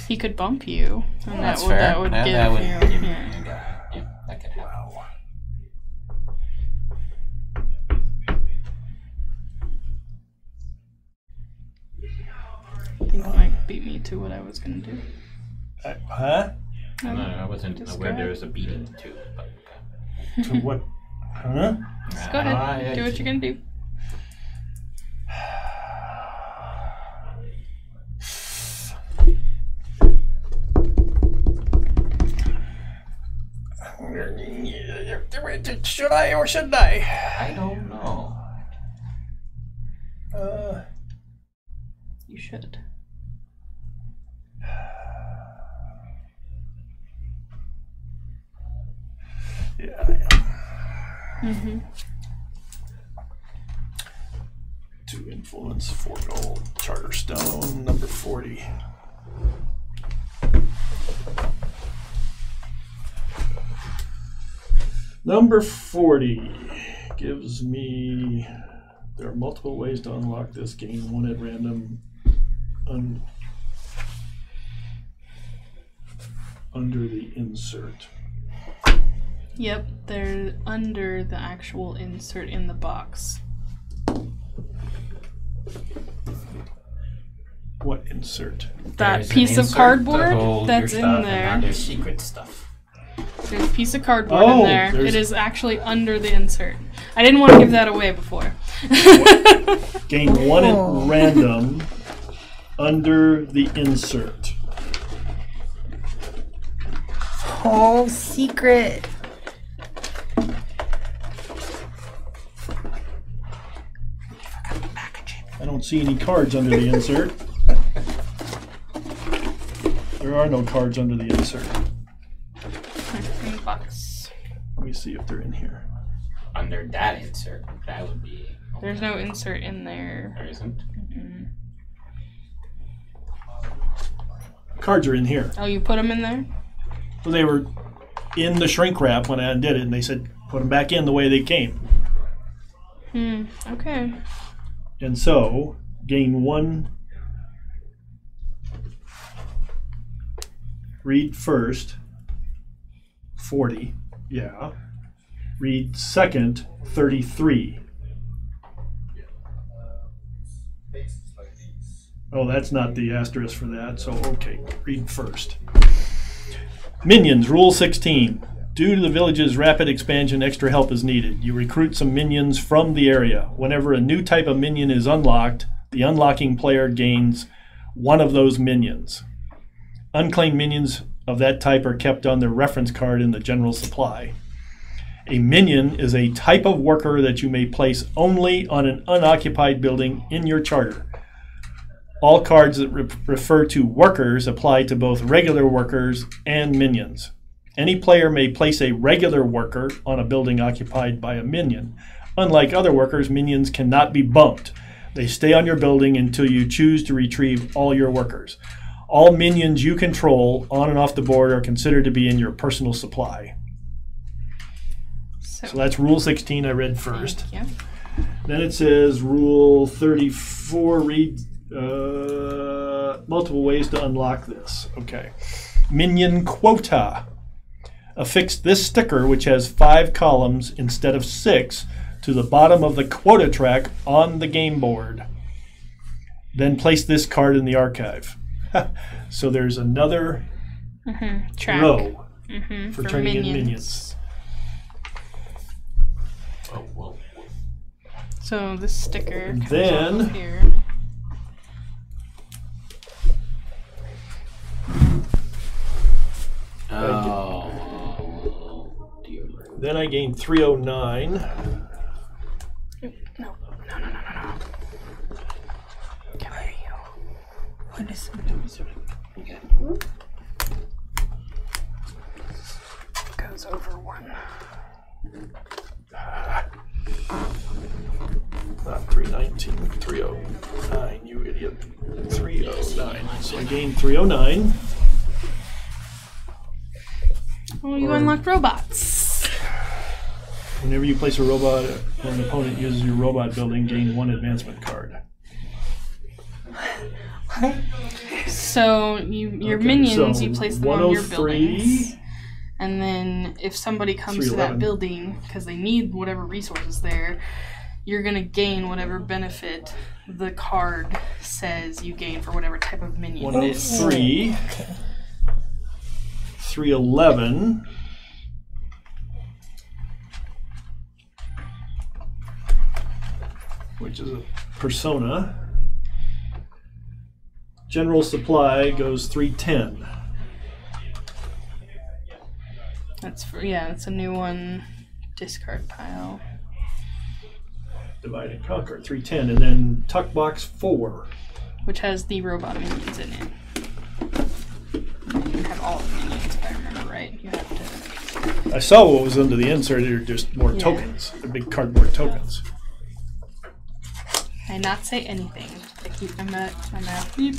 He could bump you. And Well, that's that fair. would That give would you. give me Yeah. a go. Yeah, that could happen. Wow. I think it might beat me to what I was gonna do. Huh? No, I wasn't Just aware go there ahead. was a beating too. But To what? Huh? Just go ahead. Do what you're gonna do. Should I or shouldn't I? I don't know. You should. Yeah, I am. Mm-hmm. 2 influence, 4 gold. Charterstone, number 40. Number 40 gives me. There are multiple ways to unlock this game. 1 at random. Under the insert. Yep, they're under the actual insert in the box. What insert? That There's an piece of insert to cardboard hold that's your in stuff, there. And now there's secret stuff. There's a piece of cardboard Oh, in there. there's- It is actually under the insert. I didn't want to give that away before. Gain 1 Oh. at random under the insert. Oh, secret. I don't see any cards under the insert. There are no cards under the insert. In the box. Let me see if they're in here. Under that insert, that would be. There's no insert in there. There isn't. Cards are in here. Oh, you put them in there? Well, they were in the shrink wrap when I undid it, and they said put them back in the way they came. Okay. And so, gain 1. Read first, 40. Yeah. Read second, 33. Oh, that's not the asterisk for that, so okay, read first. Minions, Rule 16. Due to the village's rapid expansion, extra help is needed. You recruit some minions from the area. Whenever a new type of minion is unlocked, the unlocking player gains one of those minions. Unclaimed minions of that type are kept on their reference card in the general supply. A minion is a type of worker that you may place only on an unoccupied building in your charter. All cards that refer to workers apply to both regular workers and minions. Any player may place a regular worker on a building occupied by a minion. Unlike other workers, minions cannot be bumped. They stay on your building until you choose to retrieve all your workers. All minions you control on and off the board are considered to be in your personal supply. So that's Rule 16 I read first. Yeah. Then it says Rule 34, read multiple ways to unlock this. Okay. Minion quota. Affix this sticker, which has 5 columns instead of 6, to the bottom of the quota track on the game board. Then place this card in the archive. So there's another Track. row For turning in minions. Oh, whoa. So this sticker And comes then- off here. Oh. Dear. Then I gained 309. No. Come here, you. What is it? Goes over 1. Not 319, 309, you idiot. 309. So I gained 309. Oh, you unlocked robots. Whenever you place a robot, when an opponent uses your robot building, gain 1 advancement card. What? So your Okay, minions, so you place them on your 103. buildings. And then if somebody comes to that 311. building because they need whatever resources there, you're going to gain whatever benefit the card says you gain for whatever type of minion it is. 103. 311. Which is a persona. General supply goes 310. That's that's a new one. Discard pile. Divide and conquer 310, and then tuck box 4. Which has the robot minions in it. You have all the minions, if I remember right. You have to. I saw what was under the insert. They're just more Yeah. tokens. They're big cardboard tokens. I not say anything. I keep my mouth deep.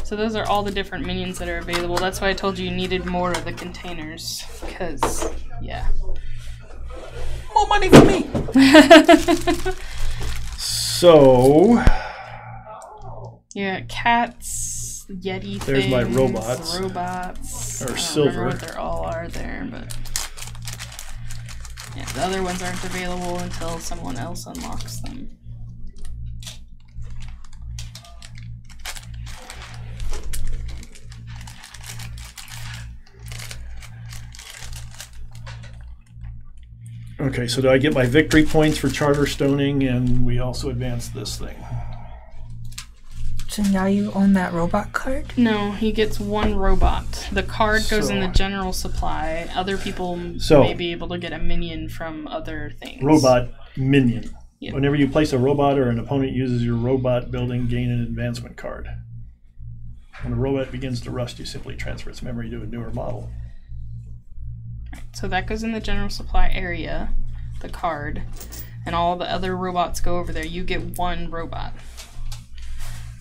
So those are all the different minions that are available. That's why I told you needed more of the containers. Because, yeah. More money for me. So Yeah, cats, Yeti There's things, my robots. robots. Or I don't silver. remember what they all are there, but yeah, the other ones aren't available until someone else unlocks them. okay, so do I get my victory points for Charterstoning, and we also advance this thing? So now you own that robot card? No, he gets one robot. The card goes in the So- general supply. Other people So- may be able to get a minion from other things. Robot minion. Yep. Whenever you place a robot or an opponent uses your robot building, gain an advancement card. When a robot begins to rust, you simply transfer its memory to a newer model. So that goes in the general supply area, the card, and all the other robots go over there. You get one robot.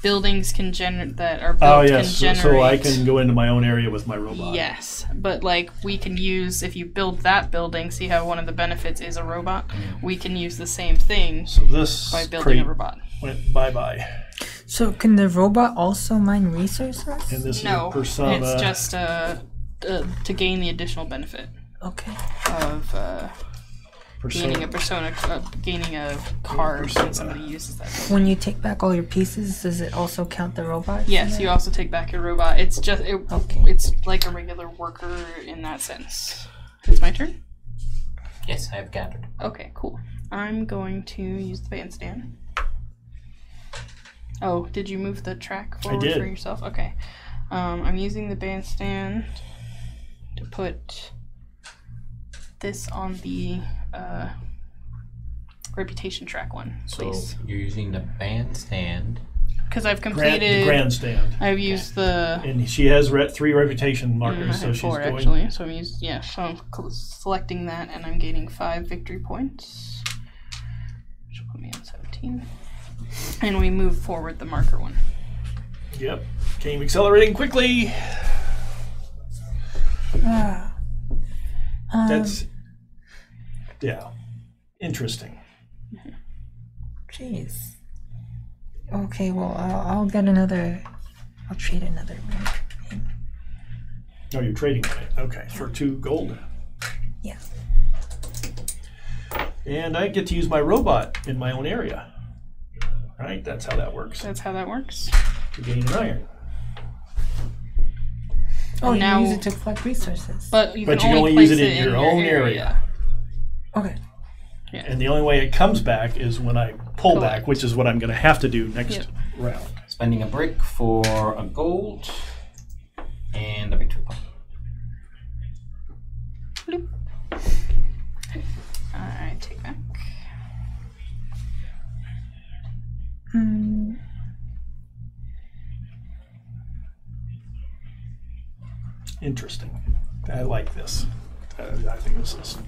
Buildings can generate that are built Oh yes, can generate. so I can go into my own area with my robot. Yes, but like we can use if you build that building. See how one of the benefits is a robot. We can use the same thing So this by building crate a robot. went bye-bye. So can the robot also mine resources? And this No, is a persona. it's just to gain the additional benefit Okay. of gaining a persona, gaining a card when somebody uses that. When you take back all your pieces, does it also count the robot? Yes, you also take back your robot. It's just Okay. it's like a regular worker in that sense. It's my turn. Yes, I have gathered. Okay, cool. I'm going to use the bandstand. Oh, did you move the track forward did. for yourself? Okay. I'm using the bandstand to put this on the reputation track one, So please. you're using the bandstand. Because I've the completed. grandstand. I've used the. And she has 3 reputation markers, I so have she's 4 going. actually, so so I'm selecting that, and I'm gaining 5 victory points, which will put me on 17. And we move forward the marker one. Yep. Game accelerating quickly. That's interesting. Jeez. Okay, well, I'll get another. I'll trade another one. Oh, you're trading it. Okay, for 2 gold. Yeah. And I get to use my robot in my own area. Right? That's how that works. That's how that works. To gain an iron. Oh, Now- you use it to collect resources. But you But can you only can only use place it in your own area. Okay. And the only way it comes back is when I pull Collect. back, which is what I'm going to have to do next Yep. round. Spending a brick for a gold and a victory point. Bloop. Alright, take back. Interesting. I like this. I think this is.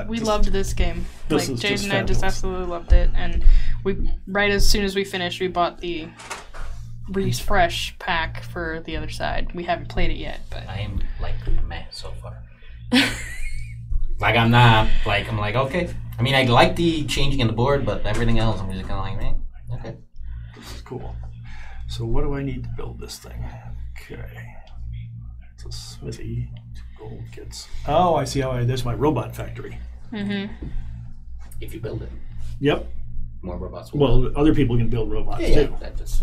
We loved this game. This Like is Jade just and I just fabulous. absolutely loved it, and we right as soon as we finished, we bought the refresh pack for the other side. We haven't played it yet, but I am like meh so far. Like I'm not like I'm like okay. I mean I like the changing in the board, but everything else I'm just kind of like meh. Okay. This is cool. So what do I need to build this thing? Okay. It's a smithy. 2 gold kits. Oh, I see how there's my robot factory. If you build it, Yep. more robots. Will Well, other people can build robots yeah, too. that just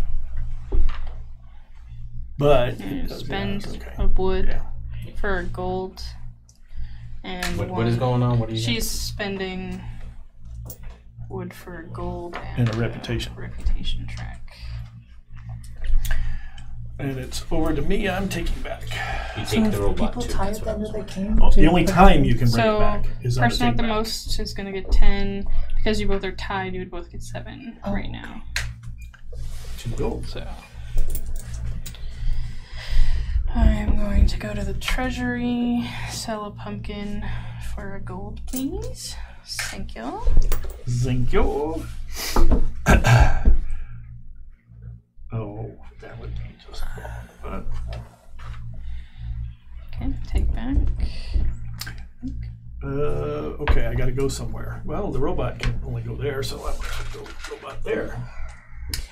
But spend okay. a wood Yeah. for a gold. And what is going on? What are you? She's spending wood for a gold And a reputation. reputation track. And it's over to me. I'm taking back. You So take if the robot people too. tie That's at what the I'm end of the saying. game. The to only put time them- you can bring So it back is on the person with the take back. most is going to get 10. Because you both are tied, you would both get 7 right now. 2 gold. So I'm going to go to the treasury, sell a pumpkin for a gold, please. Thank you. Thank you. Oh, that would be just wrong. Okay, take back. Okay, I got to go somewhere. Well, the robot can only go there, so I might as well go robot there.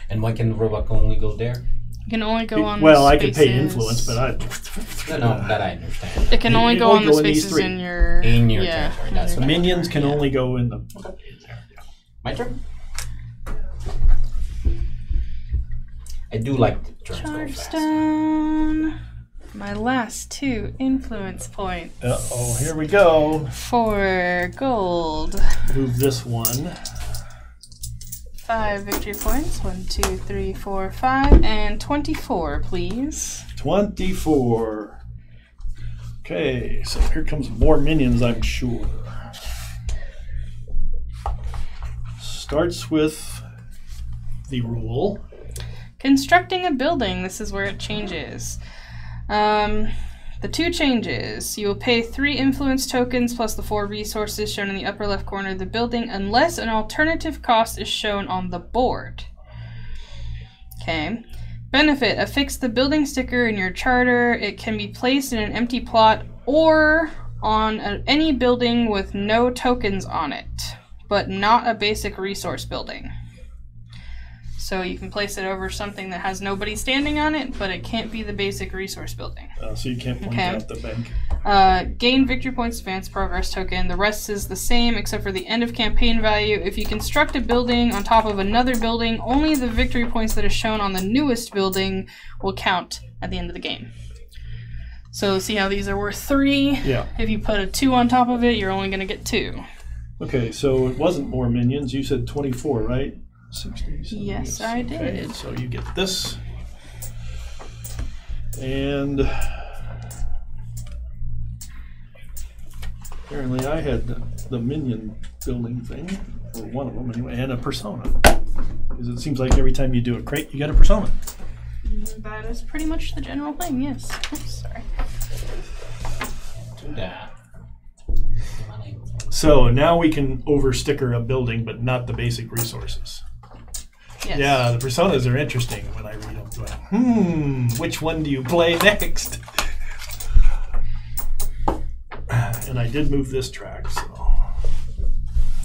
And why can the robot only go there? You can only go on Well, the I could pay spaces- influence, but I. No, that I understand. It can only It go only on the go in these spaces 3. in your... In your yeah, territory, that's in The your minions territory, can yeah. only go in the. In there, yeah. My turn. I do like the turns go fast. Charterstone. My last 2 influence points. Oh, here we go. 4 gold. Move this one. 5 victory points. 1, 2, 3, 4, 5, and 24, please. 24. Okay, so here comes more minions, I'm sure. Starts with the rule. Constructing a building. This is where it changes. The 2 changes. You will pay 3 influence tokens plus the 4 resources shown in the upper left corner of the building unless an alternative cost is shown on the board. Okay. Benefit. Affix the building sticker in your charter. It can be placed in an empty plot or on any building with no tokens on it, but not a basic resource building. So you can place it over something that has nobody standing on it, but it can't be the basic resource building. So you can't point out the bank. Gain victory points, advance progress token. The rest is the same except for the end of campaign value. If you construct a building on top of another building, only the victory points that are shown on the newest building will count at the end of the game. So see how these are worth 3? Yeah. If you put a 2 on top of it, you're only going to get 2. Okay, so it wasn't more minions. You said 24, right? 60, yes, I did. Okay, so you get this. And apparently I had the minion building thing, or one of them anyway, and a persona. Because it seems like every time you do a crate, you get a persona. That is pretty much the general thing, yes. Oops, sorry. Do that. So now we can over-sticker a building, but not the basic resources. Yes. Yeah, the personas are interesting when I read them. Going, which one do you play next? And I did move this track, so.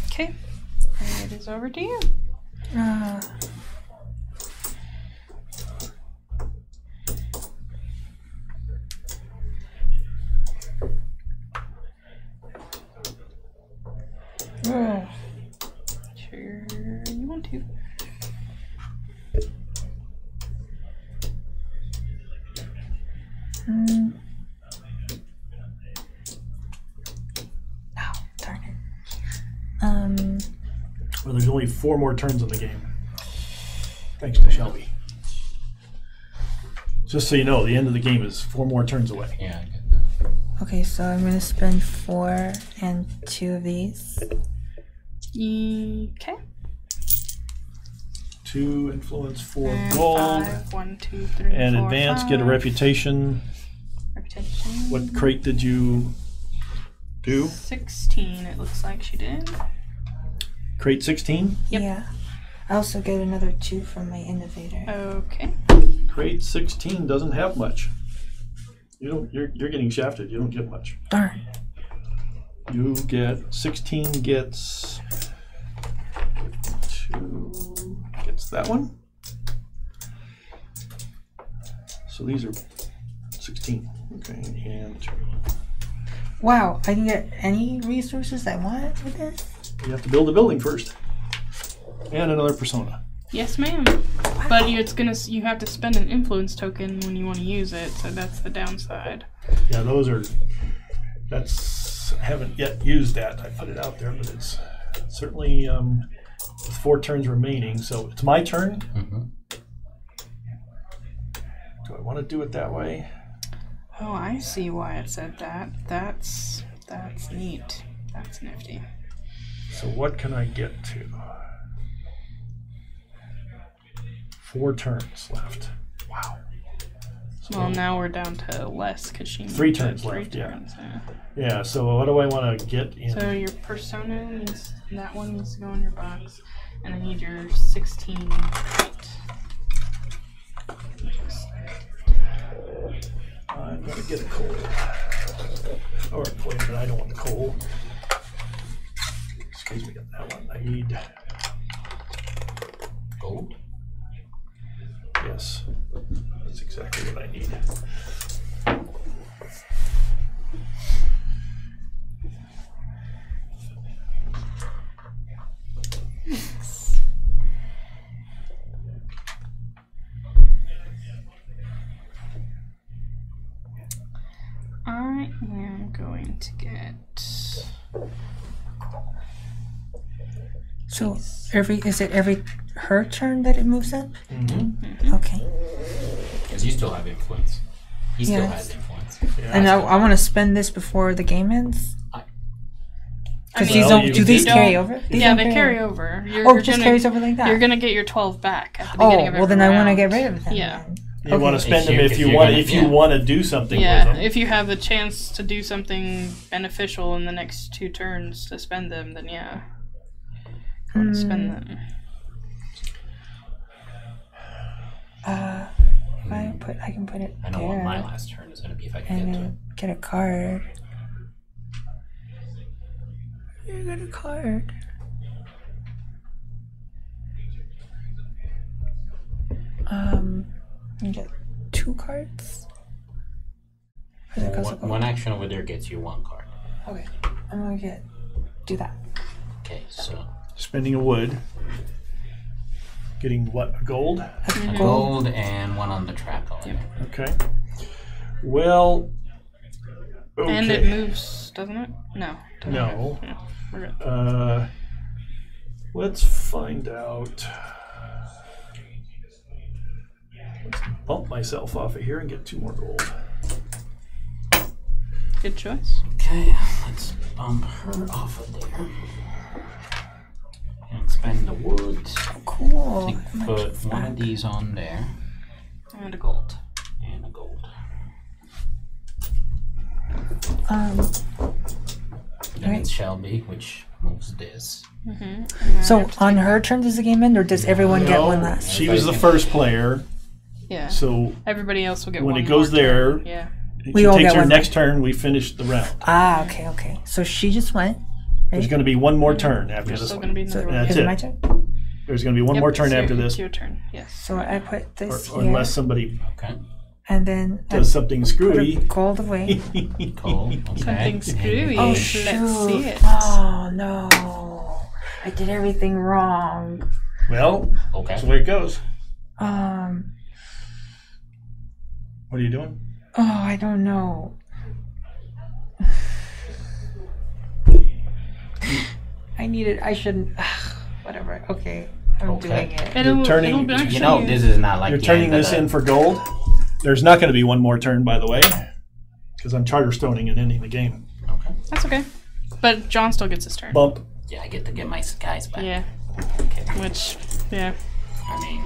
Okay. It is over to you. Sure you want to. Oh, darn it. Well, there's only 4 more turns in the game. Thanks to Shelby. Just so you know, the end of the game is 4 more turns away. Yeah, I get that. Okay, so I'm gonna spend 4 and 2 of these. Okay. 2 influence, 4 And gold. 5, 1, 2, 3, And 4, advance, 5. get a reputation. Reputation. What crate did you do? 16, it looks like she did. Crate 16? Yep. Yeah. I also get another 2 from my innovator. Okay. Crate 16 doesn't have much. You're getting shafted. You don't get much. Darn. You get 16 gets 2 gets that one. So these are 16. Okay, and 2. Wow, I can get any resources I want with this? You have to build a building first. And another persona. Yes, ma'am. But you have to spend an influence token when you want to use it, so that's the downside. Yeah, I haven't yet used that. I put it out there, but it's certainly with 4 turns remaining. So it's my turn. Mm-hmm. Do I want to do it that way? Oh, I see why it said that. That's neat. That's nifty. So what can I get to? 4 turns left. Wow. So Well, now we're down to less because she moved 3 to turns 3 left, yeah. turns, yeah. Yeah, so what do I want to get in? So your persona needs, that one needs to go in your box, and I need your 16 crate. I'm going to get a coal. Or wait a minute, I don't want the coal. Excuse me, that one. I need Gold? Yes, that's exactly what I need. I am going to get. So every her turn that it moves up? Mm-hmm. Okay. Because you still have influence. He still Yes. has influence. And I want to spend this before the game ends? Because mean, these Well, don't. you Do these can- carry over? These Yeah, don't they carry over. Oh, it just carries over like that? You're gonna get your 12 back at the Oh, beginning of every well then I want to round. get rid of them. Yeah. then. You want to spend them If you're gonna- if you yeah. want to do something with Yeah, them. if you have the chance to do something beneficial in the next 2 turns to spend them, then yeah. Go and spend them. I can put it I know what my there last turn is going to be if I can and get to it. then get a card. You get a card. You get 2 cards. Or does it cost a gold? One action over there gets you 1 card. Okay, I'm gonna do that. Okay, so Spending a wood. Getting what? A gold? gold and 1 on the trap element. Okay. Well. Okay. And it moves, doesn't it? No. doesn't No. move. We're good. Let's find out. Let's bump myself off of here and get 2 more gold. Good choice. Okay, let's bump her off of there. And spend the wood. Cool. Put one of these on there. And a gold. And a gold. Um, Then Right. it's Shelby, which moves this. so on her turn does the game end, or does everyone get one No, last? She was the first player, Yeah. so Everybody else will get when one it goes more turn. there- Yeah. We she all takes get her one. next turn. We finish the round. Ah, okay. So she just went. There's going to be one more turn after There's this still one. going to be So another That's is it. it my turn? There's going to be one Yep, more turn it's after your- this, It's your turn. Yes. So I put this or here, unless somebody Okay. and then I does something put screwy. a gold away. Cool. Okay. Something screwy. Oh Let's shoot! see it. Oh no! I did everything wrong. Well, Okay. that's the way it goes. Um. What are you doing? Oh, I don't know. I needed. I shouldn't. Whatever. Okay, I'm Okay. doing it. It'll, turning- it'll actually, You know, this is not like You're the turning end of this the- in for gold. There's not going to be one more turn, by the way, because I'm Charterstoning and ending the game. Okay. That's okay. But John still gets his turn. Bump. Yeah, I get to get my guys back. Yeah. Okay. Which, yeah. I mean,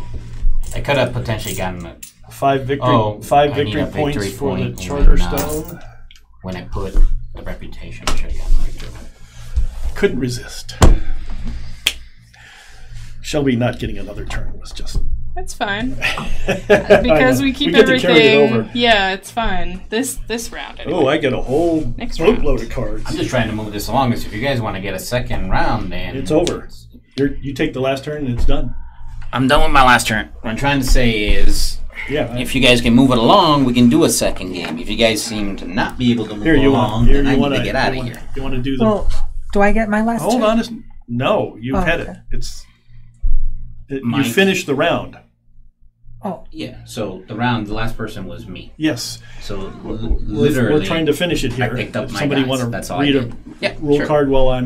I could have potentially gotten a, 5 victory. Oh, 5 I need victory a points victory for the point Charterstone. when I put the reputation. I'm sure you have my turn. Couldn't resist. Shelby not getting another turn was just That's fine. because Because we keep get to carry it everything. over. Yeah, it's fine. This round. Anyway. Oh, I get a whole Next boatload round. of cards. I'm just trying to move this along. So if you guys want to get a second round, then It's over. You take the last turn and it's done. I'm done with my last turn. What I'm trying to say is, Yeah. if you guys can move it along, we can do a second game. If you guys seem to not be able to move here you along, want. Here then I you need want to get out of here. You want to do the? Well, do I get my last? hold turn? on. No, you've Oh, had okay. it. It's. You Mike. finished the round. Oh, Yeah. So the last person was me. Yes. So We're trying to finish it I here. picked up If my somebody guys. want to That's all I read a did. Yeah, rule sure. card while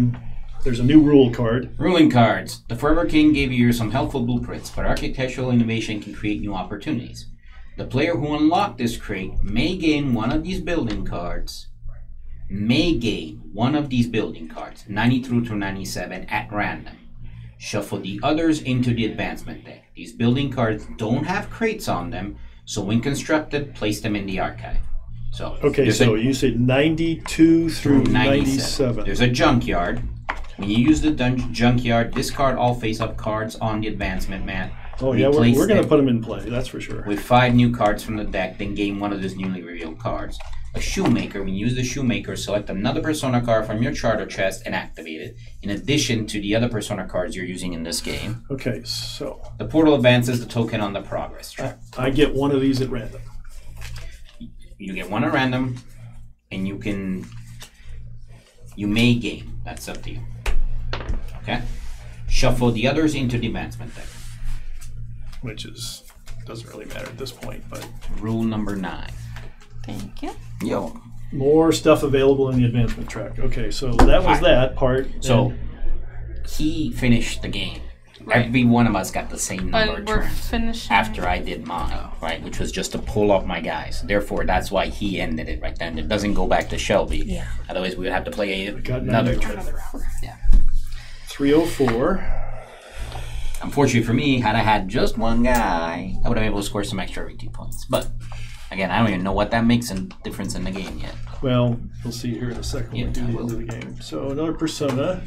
there's a new rule card. Ruling cards. The Forever King gave you some helpful blueprints, but architectural innovation can create new opportunities. The player who unlocked this crate may gain one of these building cards. 90 through 97 at random. Shuffle the others into the advancement deck. These building cards don't have crates on them, so when constructed, place them in the archive. So Okay, there's so a- you said 92 through 97. There's a junkyard. When you use the junkyard, discard all face-up cards on the advancement mat. Oh yeah, Replace we're going to them put them in play. That's for sure. with 5 new cards from the deck, then gain one of these newly revealed cards. A shoemaker. When you use the shoemaker, select another persona card from your charter chest and activate it, in addition to the other persona cards you're using in this game. Okay, so The portal advances the token on the progress track. I get one of these at random. You get one at random, and you may gain. That's up to you. Okay? Shuffle the others into the advancement deck. Which doesn't really matter at this point, but Rule number 9. Thank you. Yo. more stuff available in the advancement track. Okay, so that was that part. So he finished the game. Right. Every one of us got the same number of But we're turns finishing after I did mine, right? Which was just to pull up my guys. Therefore, that's why he ended it right then. It doesn't go back to Shelby. Yeah. Otherwise, we would have to play got another 90 turn. another round. Yeah. 304. Unfortunately for me, had I had just one guy, I would have been able to score some extra RT points. But again, I don't even know what that makes a difference in the game yet. Well, we'll see here in a second when we do the end of the game. So another persona.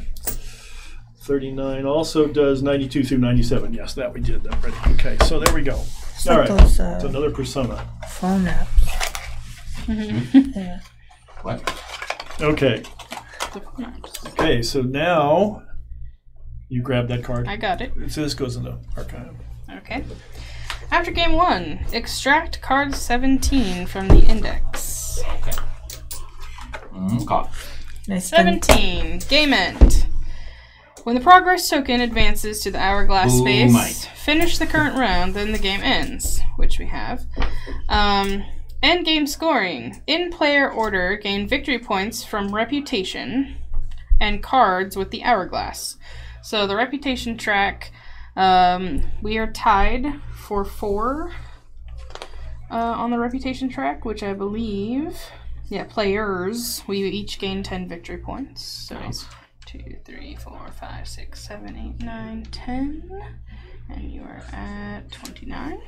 39 also does 92 through 97. Yes, that we did that already. Okay, so there we go. It's All like right, those it's another persona. phone apps. Yeah. What? Okay. Okay, so now you grab that card. I got it. So this goes into archive. Okay. After game 1, extract card 17 from the index. Okay. Okay. Nice. 17. Game end. When the progress token advances to the hourglass Ooh, space, Mike. finish the current round, then the game ends, which we have. End game scoring. In player order, gain victory points from reputation and cards with the hourglass. So the reputation track, we are tied for 4 on the reputation track, which I believe, players, we each gain 10 victory points. So Nice. 2, 3, 4, 5, 6, 7, 8, 9, 10. And you are at 29.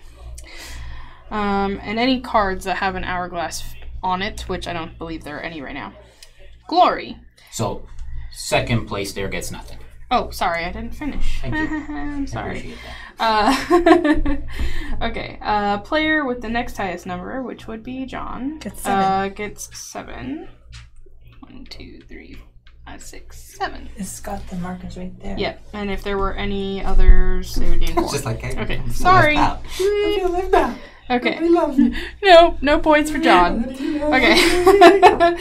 And any cards that have an hourglass on it, which I don't believe there are any right now. Glory. So, second place there gets nothing. Oh, sorry, I didn't finish. Thank you. I'm I sorry. appreciate that. Okay. Player with the next highest number, which would be John, Gets 7. Gets 7. 1, 2, 3, 5, 6, 7. It's got the markers right there. Yeah, and if there were any others, they would gain 4. Just like I Okay, I'm sorry. left out. I feel left out. Okay. I love you. No points for John. Okay.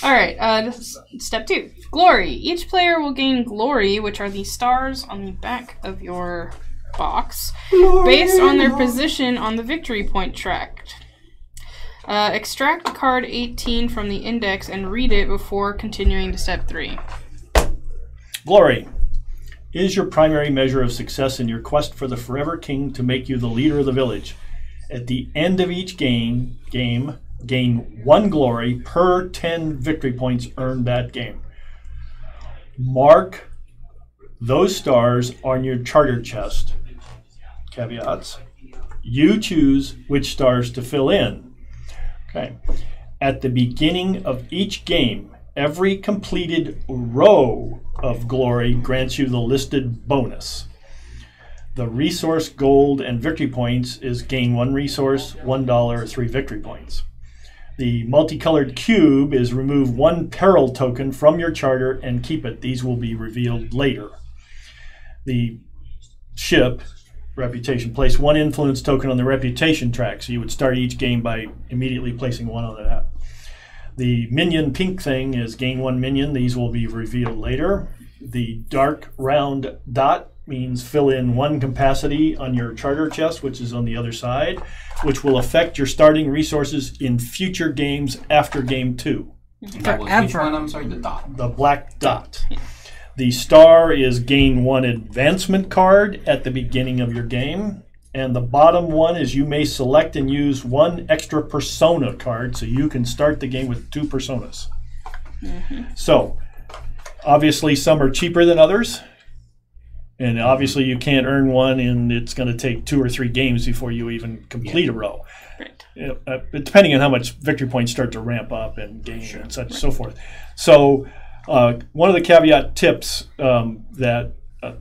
Alright, step 2. Glory. Each player will gain glory, which are the stars on the back of your box, based on their position on the victory point track. Extract card 18 from the index and read it before continuing to step 3. Glory is your primary measure of success in your quest for the Forever King to make you the leader of the village. At the end of each game, gain 1 glory per 10 victory points earned that game. Mark those stars on your charter chest. Caveats. You choose which stars to fill in. Okay. At the beginning of each game, every completed row of glory grants you the listed bonus. The resource, gold, and victory points is gain 1 resource, $1, 3 victory points. The multicolored cube is remove 1 peril token from your charter and keep it. These will be revealed later. The ship, reputation, place 1 influence token on the reputation track. So you would start each game by immediately placing 1 on that. The minion pink thing is gain 1 minion. These will be revealed later. The dark round dot means fill in 1 capacity on your charter chest, which is on the other side, which will affect your starting resources in future games after game 2. That was which one? I'm sorry, the dot. The black dot. The star is gain 1 advancement card at the beginning of your game. And the bottom one is you may select and use 1 extra persona card, so you can start the game with 2 personas. So, obviously some are cheaper than others. And obviously you can't earn 1, and it's going to take 2 or 3 games before you even complete a row. Right. Depending on how much victory points start to ramp up and gain and such and so forth. So one of the caveat tips that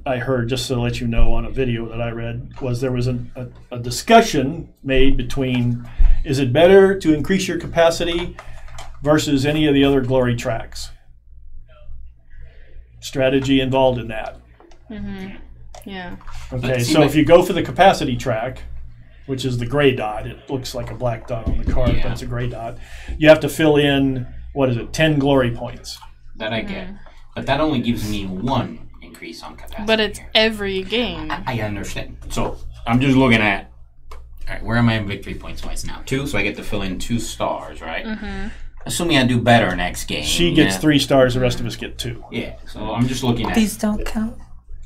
I heard, just to let you know on a video that I read, was there was a discussion made between, is it better to increase your capacity versus any of the other glory tracks? Strategy involved in that. Yeah. Okay, so if you go for the capacity track, which is the gray dot, it looks like a black dot on the card, but it's a gray dot, you have to fill in, 10 glory points. That I get. But that only gives me 1 increase on capacity. But it's every game. I understand. So I'm just looking at, all right, where am I in victory points wise now? 2, so I get to fill in 2 stars, right? Assuming I do better next game. She gets 3 stars, the rest of us get 2. Yeah, so I'm just looking at. These don't count?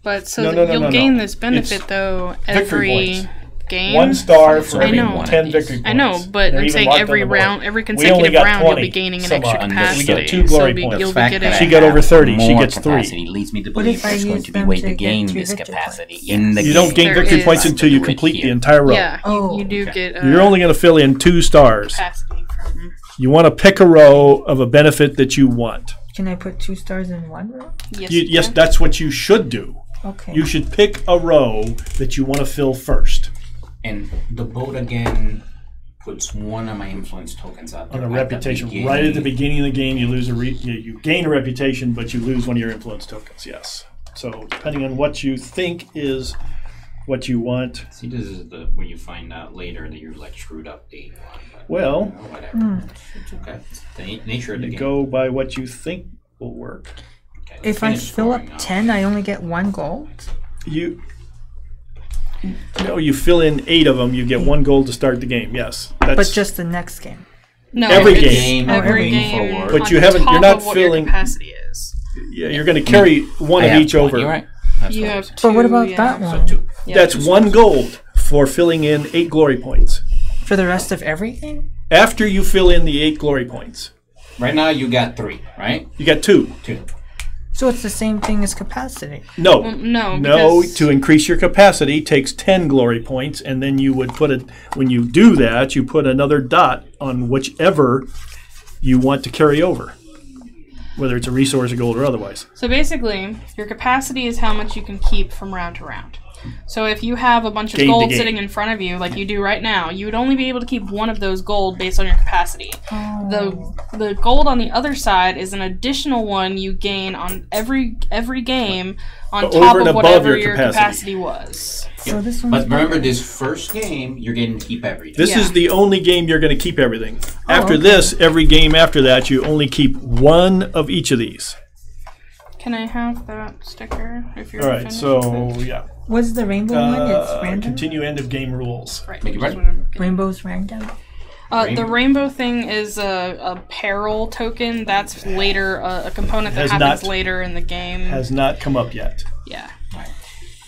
But so No, that no, no, you'll no, gain no. this benefit It's though victory every points. game. 1 star for I every know. 10 victory points. I know, but They're I'm even saying marked every on the board. round, every We only consecutive got round, you'll 20 be gaining an some extra odd. capacity. We get 2 glory so points. you'll The be fact getting. that She I got have over 30. She more gets 3. capacity leads me to What believe if I there's going use to be a them way to to get gain 3 this victory capacity points? in the You game. don't gain There victory is. points until you Do it complete the here. entire row. Yeah, Oh, you do okay. get You're only going to fill in 2 stars. capacity from. You want to pick a row of a benefit that you want. can I put 2 stars in 1 row? Yes, Yes, can. that's what you should do. Okay. You should pick a row that you want to fill first And the boat again puts one of my influence tokens out there on a at the reputation. beginning. Right at the beginning of the game, you lose you gain a reputation, but you lose one of your influence tokens. Yes. So depending on what you think is what you want. See, this is the where you find out later that you're like screwed up day one. But, Well, whatever. It's okay. It's the nature of the you game. go by what you think will work. Okay, let's If I finish fill up scoring now. 10, I only get 1 gold? You fill in 8 of them, you get 1 gold to start the game. Yes. That's But just the next game. No, Every it's game. Every moving game. forward. But on you haven't- top you're not of what filling- Your capacity is. yeah, you're going to carry one I of have each one. over. You're right. That's You what I have was- two. But what about yeah. that So one? 2. Yeah. That's 1 gold for filling in 8 glory points. For the rest of every game? After you fill in the 8 glory points, Right now you got 3, right? you got 2. 2. So it's the same thing as capacity. No. Well, no, No, because- to increase your capacity takes 10 glory points, and then you would put it, when you do that, you put another dot on whichever you want to carry over, whether it's a resource, a gold, or otherwise. So basically, your capacity is how much you can keep from round to round. So if you have a bunch of Game to gold game. sitting in front of you, like you do right now, you would only be able to keep one of those gold based on your capacity. The gold on the other side is an additional one you gain on every game on Over top and of above whatever your your capacity. capacity was. So this one's But remember, better. this first game, you're getting to keep everything. This Yeah. is the only game you're going to keep everything. After okay. this, every game after that, you only keep 1 of each of these. Can I have that sticker if you're All right, finished? so, yeah. What's the rainbow one? It's random? Continue end of game rules. Right. Make it just right. wanna get- Rainbow's random? The rainbow thing is a peril token. That's later, a component that Has happens not- later in the game. Has not come up yet. Yeah. Right.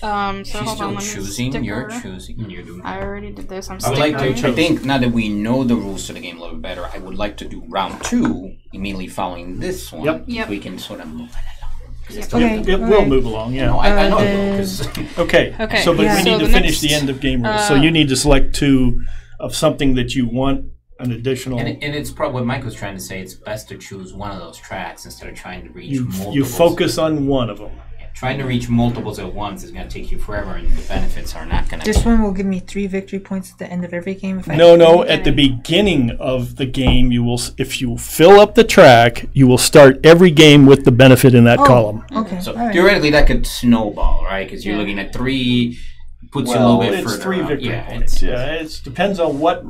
So She's hold on, still let me choosing. sticker. You're choosing. You're doing. I already did this. I'm I would like to. stickering. I think now that we know the rules to the game a little bit better, I would like to do round 2 immediately following this one. Yep. Yep. We can sort of move it along. 'Cause it's Okay. It will move along, No, yeah. I know it then- will, 'cause- Okay. Okay, So, but yeah. we So need to the finish the next, end of game rules. So you need to select 2 of something that you want an additional. and it's probably what Mike was trying to say. It's best to choose one of those tracks instead of trying to reach multiples. You focus on one of them. Trying to reach multiples at once is going to take you forever, and the benefits are not going to. This one will give me 3 victory points at the end of every game if I No. At the beginning of the game, you will, if you fill up the track, you will start every game with the benefit in that column. Okay. So all right. theoretically, that could snowball, right? Because you're looking at 3, puts you a little bit it's further. 3 out. victory Yeah, points. Yeah, it depends on what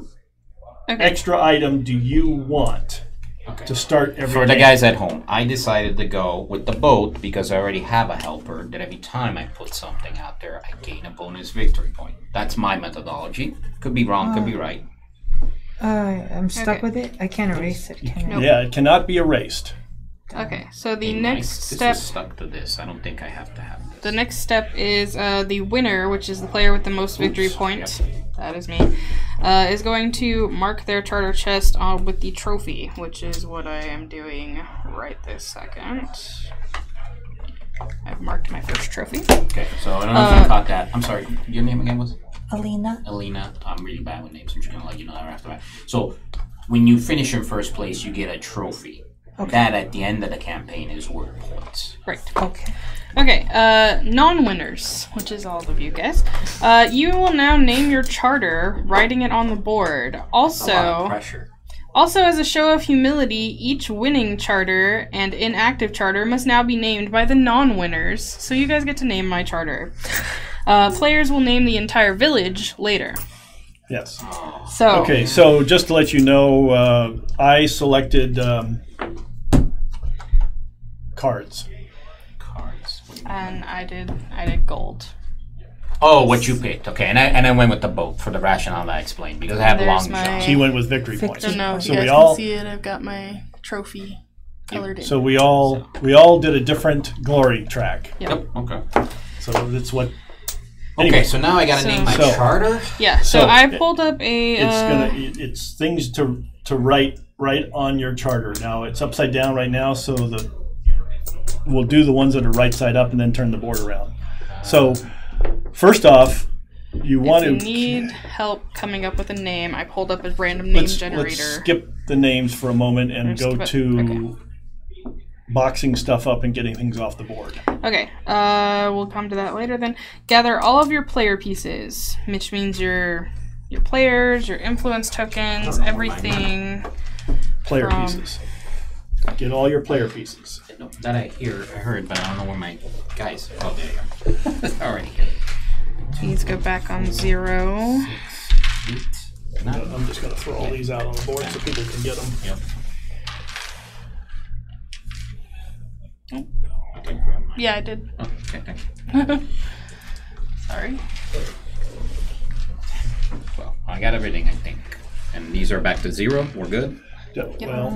Okay. extra item do you want Okay. to start every For the game. guys at home, I decided to go with the boat because I already have a helper that every time I put something out there, I gain a bonus victory point. That's my methodology. Could be wrong, could be right. I'm stuck Okay. with it. I can't erase it, can I? Nope. Yeah, it cannot be erased. Okay. So the Hey, next Mike, step. This is stuck to this. I don't think I have to have this. The next step is the winner, which is the player with the most victory points. That is me. Is going to mark their charter chest with the trophy, which is what I am doing right this second. I've marked my first trophy. Okay, so I don't know if you caught that. I'm sorry, your name again was? Alina? Alina. I'm really bad with names. I'm just going to let you know that right after that. So when you finish in first place, you get a trophy. Okay. That at the end of the campaign is worth points. Right. Okay. Okay, non-winners, which is all of you guys. You will now name your charter, writing it on the board. A lot of Also, pressure. as a show of humility, each winning charter and inactive charter must now be named by the non-winners. So you guys get to name my charter. Players will name the entire village later. Yes. So Okay, so just to let you know, I selected cards. Cards. and I did gold. Oh, what you picked. Okay, and I went with the boat for the rationale that I explained because I have There's long my- jump. She went with victory Victory points. Don't know if So you we guys all- can see it. I've got my trophy colored in. So we all did a different glory track. Yep. Okay. So that's what. Okay, Anyway, so now I gotta name my So- charter. Yeah, so So, I pulled up a. it's things to write on your charter. Now it's upside down right now, so we'll do the ones that are right side up and then turn the board around. So first off, you want if to you need help coming up with a name, I pulled up a random name generator. Let's skip the names for a moment and go to boxing stuff up and getting things off the board. Okay, we'll come to that later then. Gather all of your player pieces, which means your players, your influence tokens, everything. Player pieces. Get all your player pieces. No, that I heard, but I don't know where my guys. Oh, there you go. Already here. Please go back on 0. 6, 8, 9. I'm just going to throw all these out on the board so people can get them. Yep. Yeah, I did. Oh, okay, thank you. Sorry. Well, I got everything, I think. And these are back to 0. We're good. Well,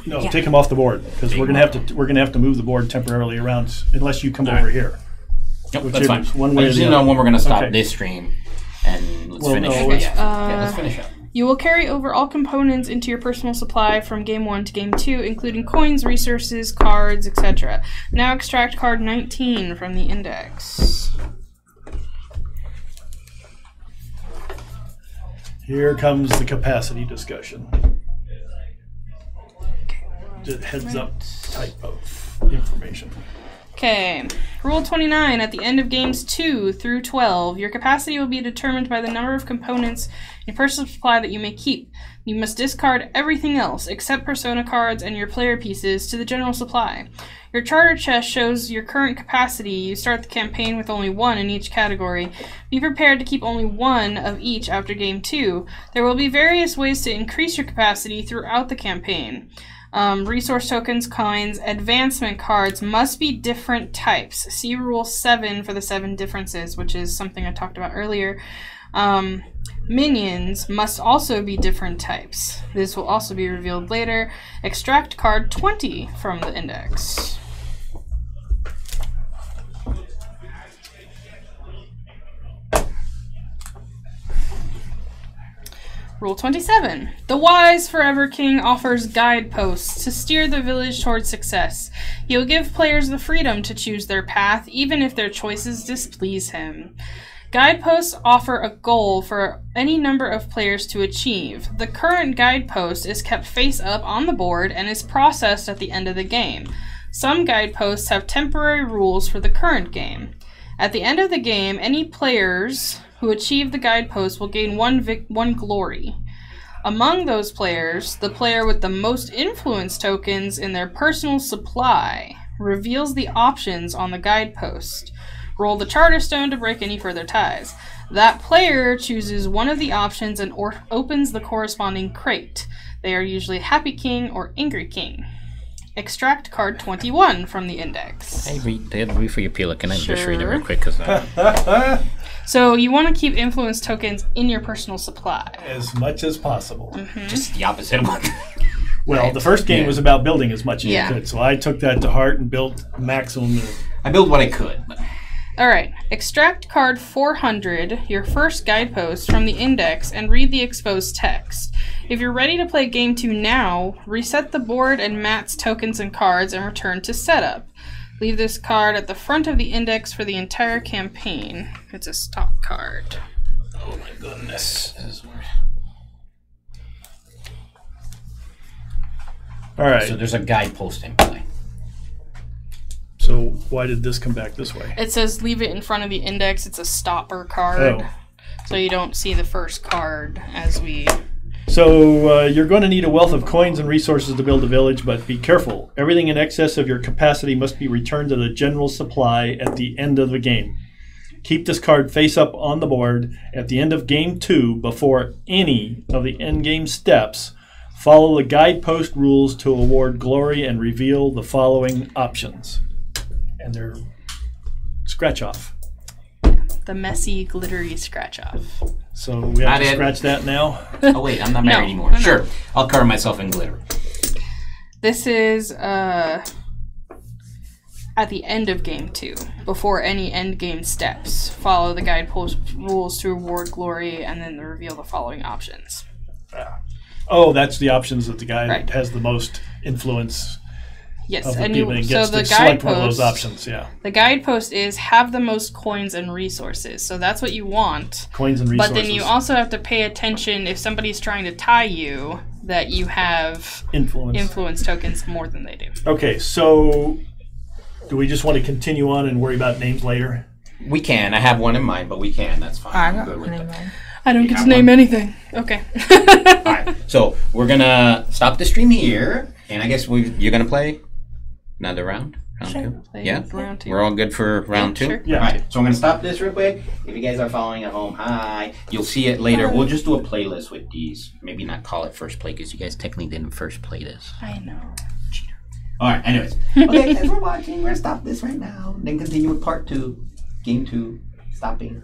no, take them off the board because we're gonna have to move the board temporarily around unless you come over here. Nope, Which that's fine. is one way I or just the didn't know other. when we're gonna stop Okay. this stream, and let's Well, finish. no, Okay, it's- yeah, let's finish up. You will carry over all components into your personal supply from Game 1 to Game 2, including coins, resources, cards, etc. Now extract card 19 from the index. Here comes the capacity discussion. Just heads up type of information. Okay, Rule 29. At the end of games 2 through 12, your capacity will be determined by the number of components in your personal supply that you may keep. You must discard everything else, except persona cards and your player pieces, to the general supply. Your charter chest shows your current capacity. You start the campaign with only 1 in each category. Be prepared to keep only 1 of each after game 2. There will be various ways to increase your capacity throughout the campaign. Resource tokens, coins, advancement cards must be different types. See Rule 7 for the 7 differences, which is something I talked about earlier. Minions must also be different types. This will also be revealed later. Extract card 20 from the index. Rule 27. The wise Forever King offers guideposts to steer the village towards success. He will give players the freedom to choose their path, even if their choices displease him. Guideposts offer a goal for any number of players to achieve. The current guidepost is kept face up on the board and is processed at the end of the game. Some guideposts have temporary rules for the current game. At the end of the game, any players who achieve the guidepost will gain one glory. Among those players, the player with the most influence tokens in their personal supply reveals the options on the guidepost. Roll the Charterstone to break any further ties. That player chooses one of the options and opens the corresponding crate. They are usually Happy King or Angry King. Extract card 21 from the index. Hey, before you peel it, can I just read it Sure. real quick? Cause So you want to keep influence tokens in your personal supply. As much as possible. Just the opposite of what. Well, the first game was about building as much as Yeah. you could, so I took that to heart and built maximum. I built what I could. But Alright, extract card 400, your first guidepost, from the index and read the exposed text. If you're ready to play game 2 now, reset the board and Matt's tokens and cards and return to setup. Leave this card at the front of the index for the entire campaign. It's a stock card. oh my goodness. This is weird. All right. So there's a guidepost in play. So why did this come back this way? It says leave it in front of the index. It's a stopper card. Oh. So you don't see the first card as we... So you're going to need a wealth of coins and resources to build a village, but be careful. Everything in excess of your capacity must be returned to the general supply at the end of the game. Keep this card face up on the board at the end of game 2 before any of the endgame steps. Follow the guidepost rules to award glory and reveal the following options. And they're scratch off. The messy, glittery scratch off. So we have Not to it. scratch that now. Oh wait, I'm not married anymore. no. Sure, I'll cover myself in glitter. This is at the end of Game 2, before any end game steps. Follow the guidepost rules to reward glory, and then reveal the following options. Oh, that's the options that the guy Right. that has the most influence Yes, of the and people and so gets the to select one of those guidepost. options. Yeah, The guidepost is have the most coins and resources. So that's what you want. coins and resources. But then you also have to pay attention if somebody's trying to tie you that you have influence tokens more than they do. Okay, so do we just want to continue on and worry about names later? We can. I have one in mind, but we can. That's fine. I I'm got good with one in that. mind. I don't You get to have name one? anything. Okay. All right. So we're gonna stop the stream here, and I guess you're gonna play another round. Round Sure. two. Play Yeah. round two. We're all good for round two. Sure. Yeah. All right. So I'm gonna stop this real quick. If you guys are following at home, hi. You'll see it later. We'll just do a playlist with these. Maybe not call it first play because you guys technically didn't first play this. I know. All right. Anyways. Okay, guys, we're watching. We're gonna stop this right now. Then continue with part 2, game 2, stopping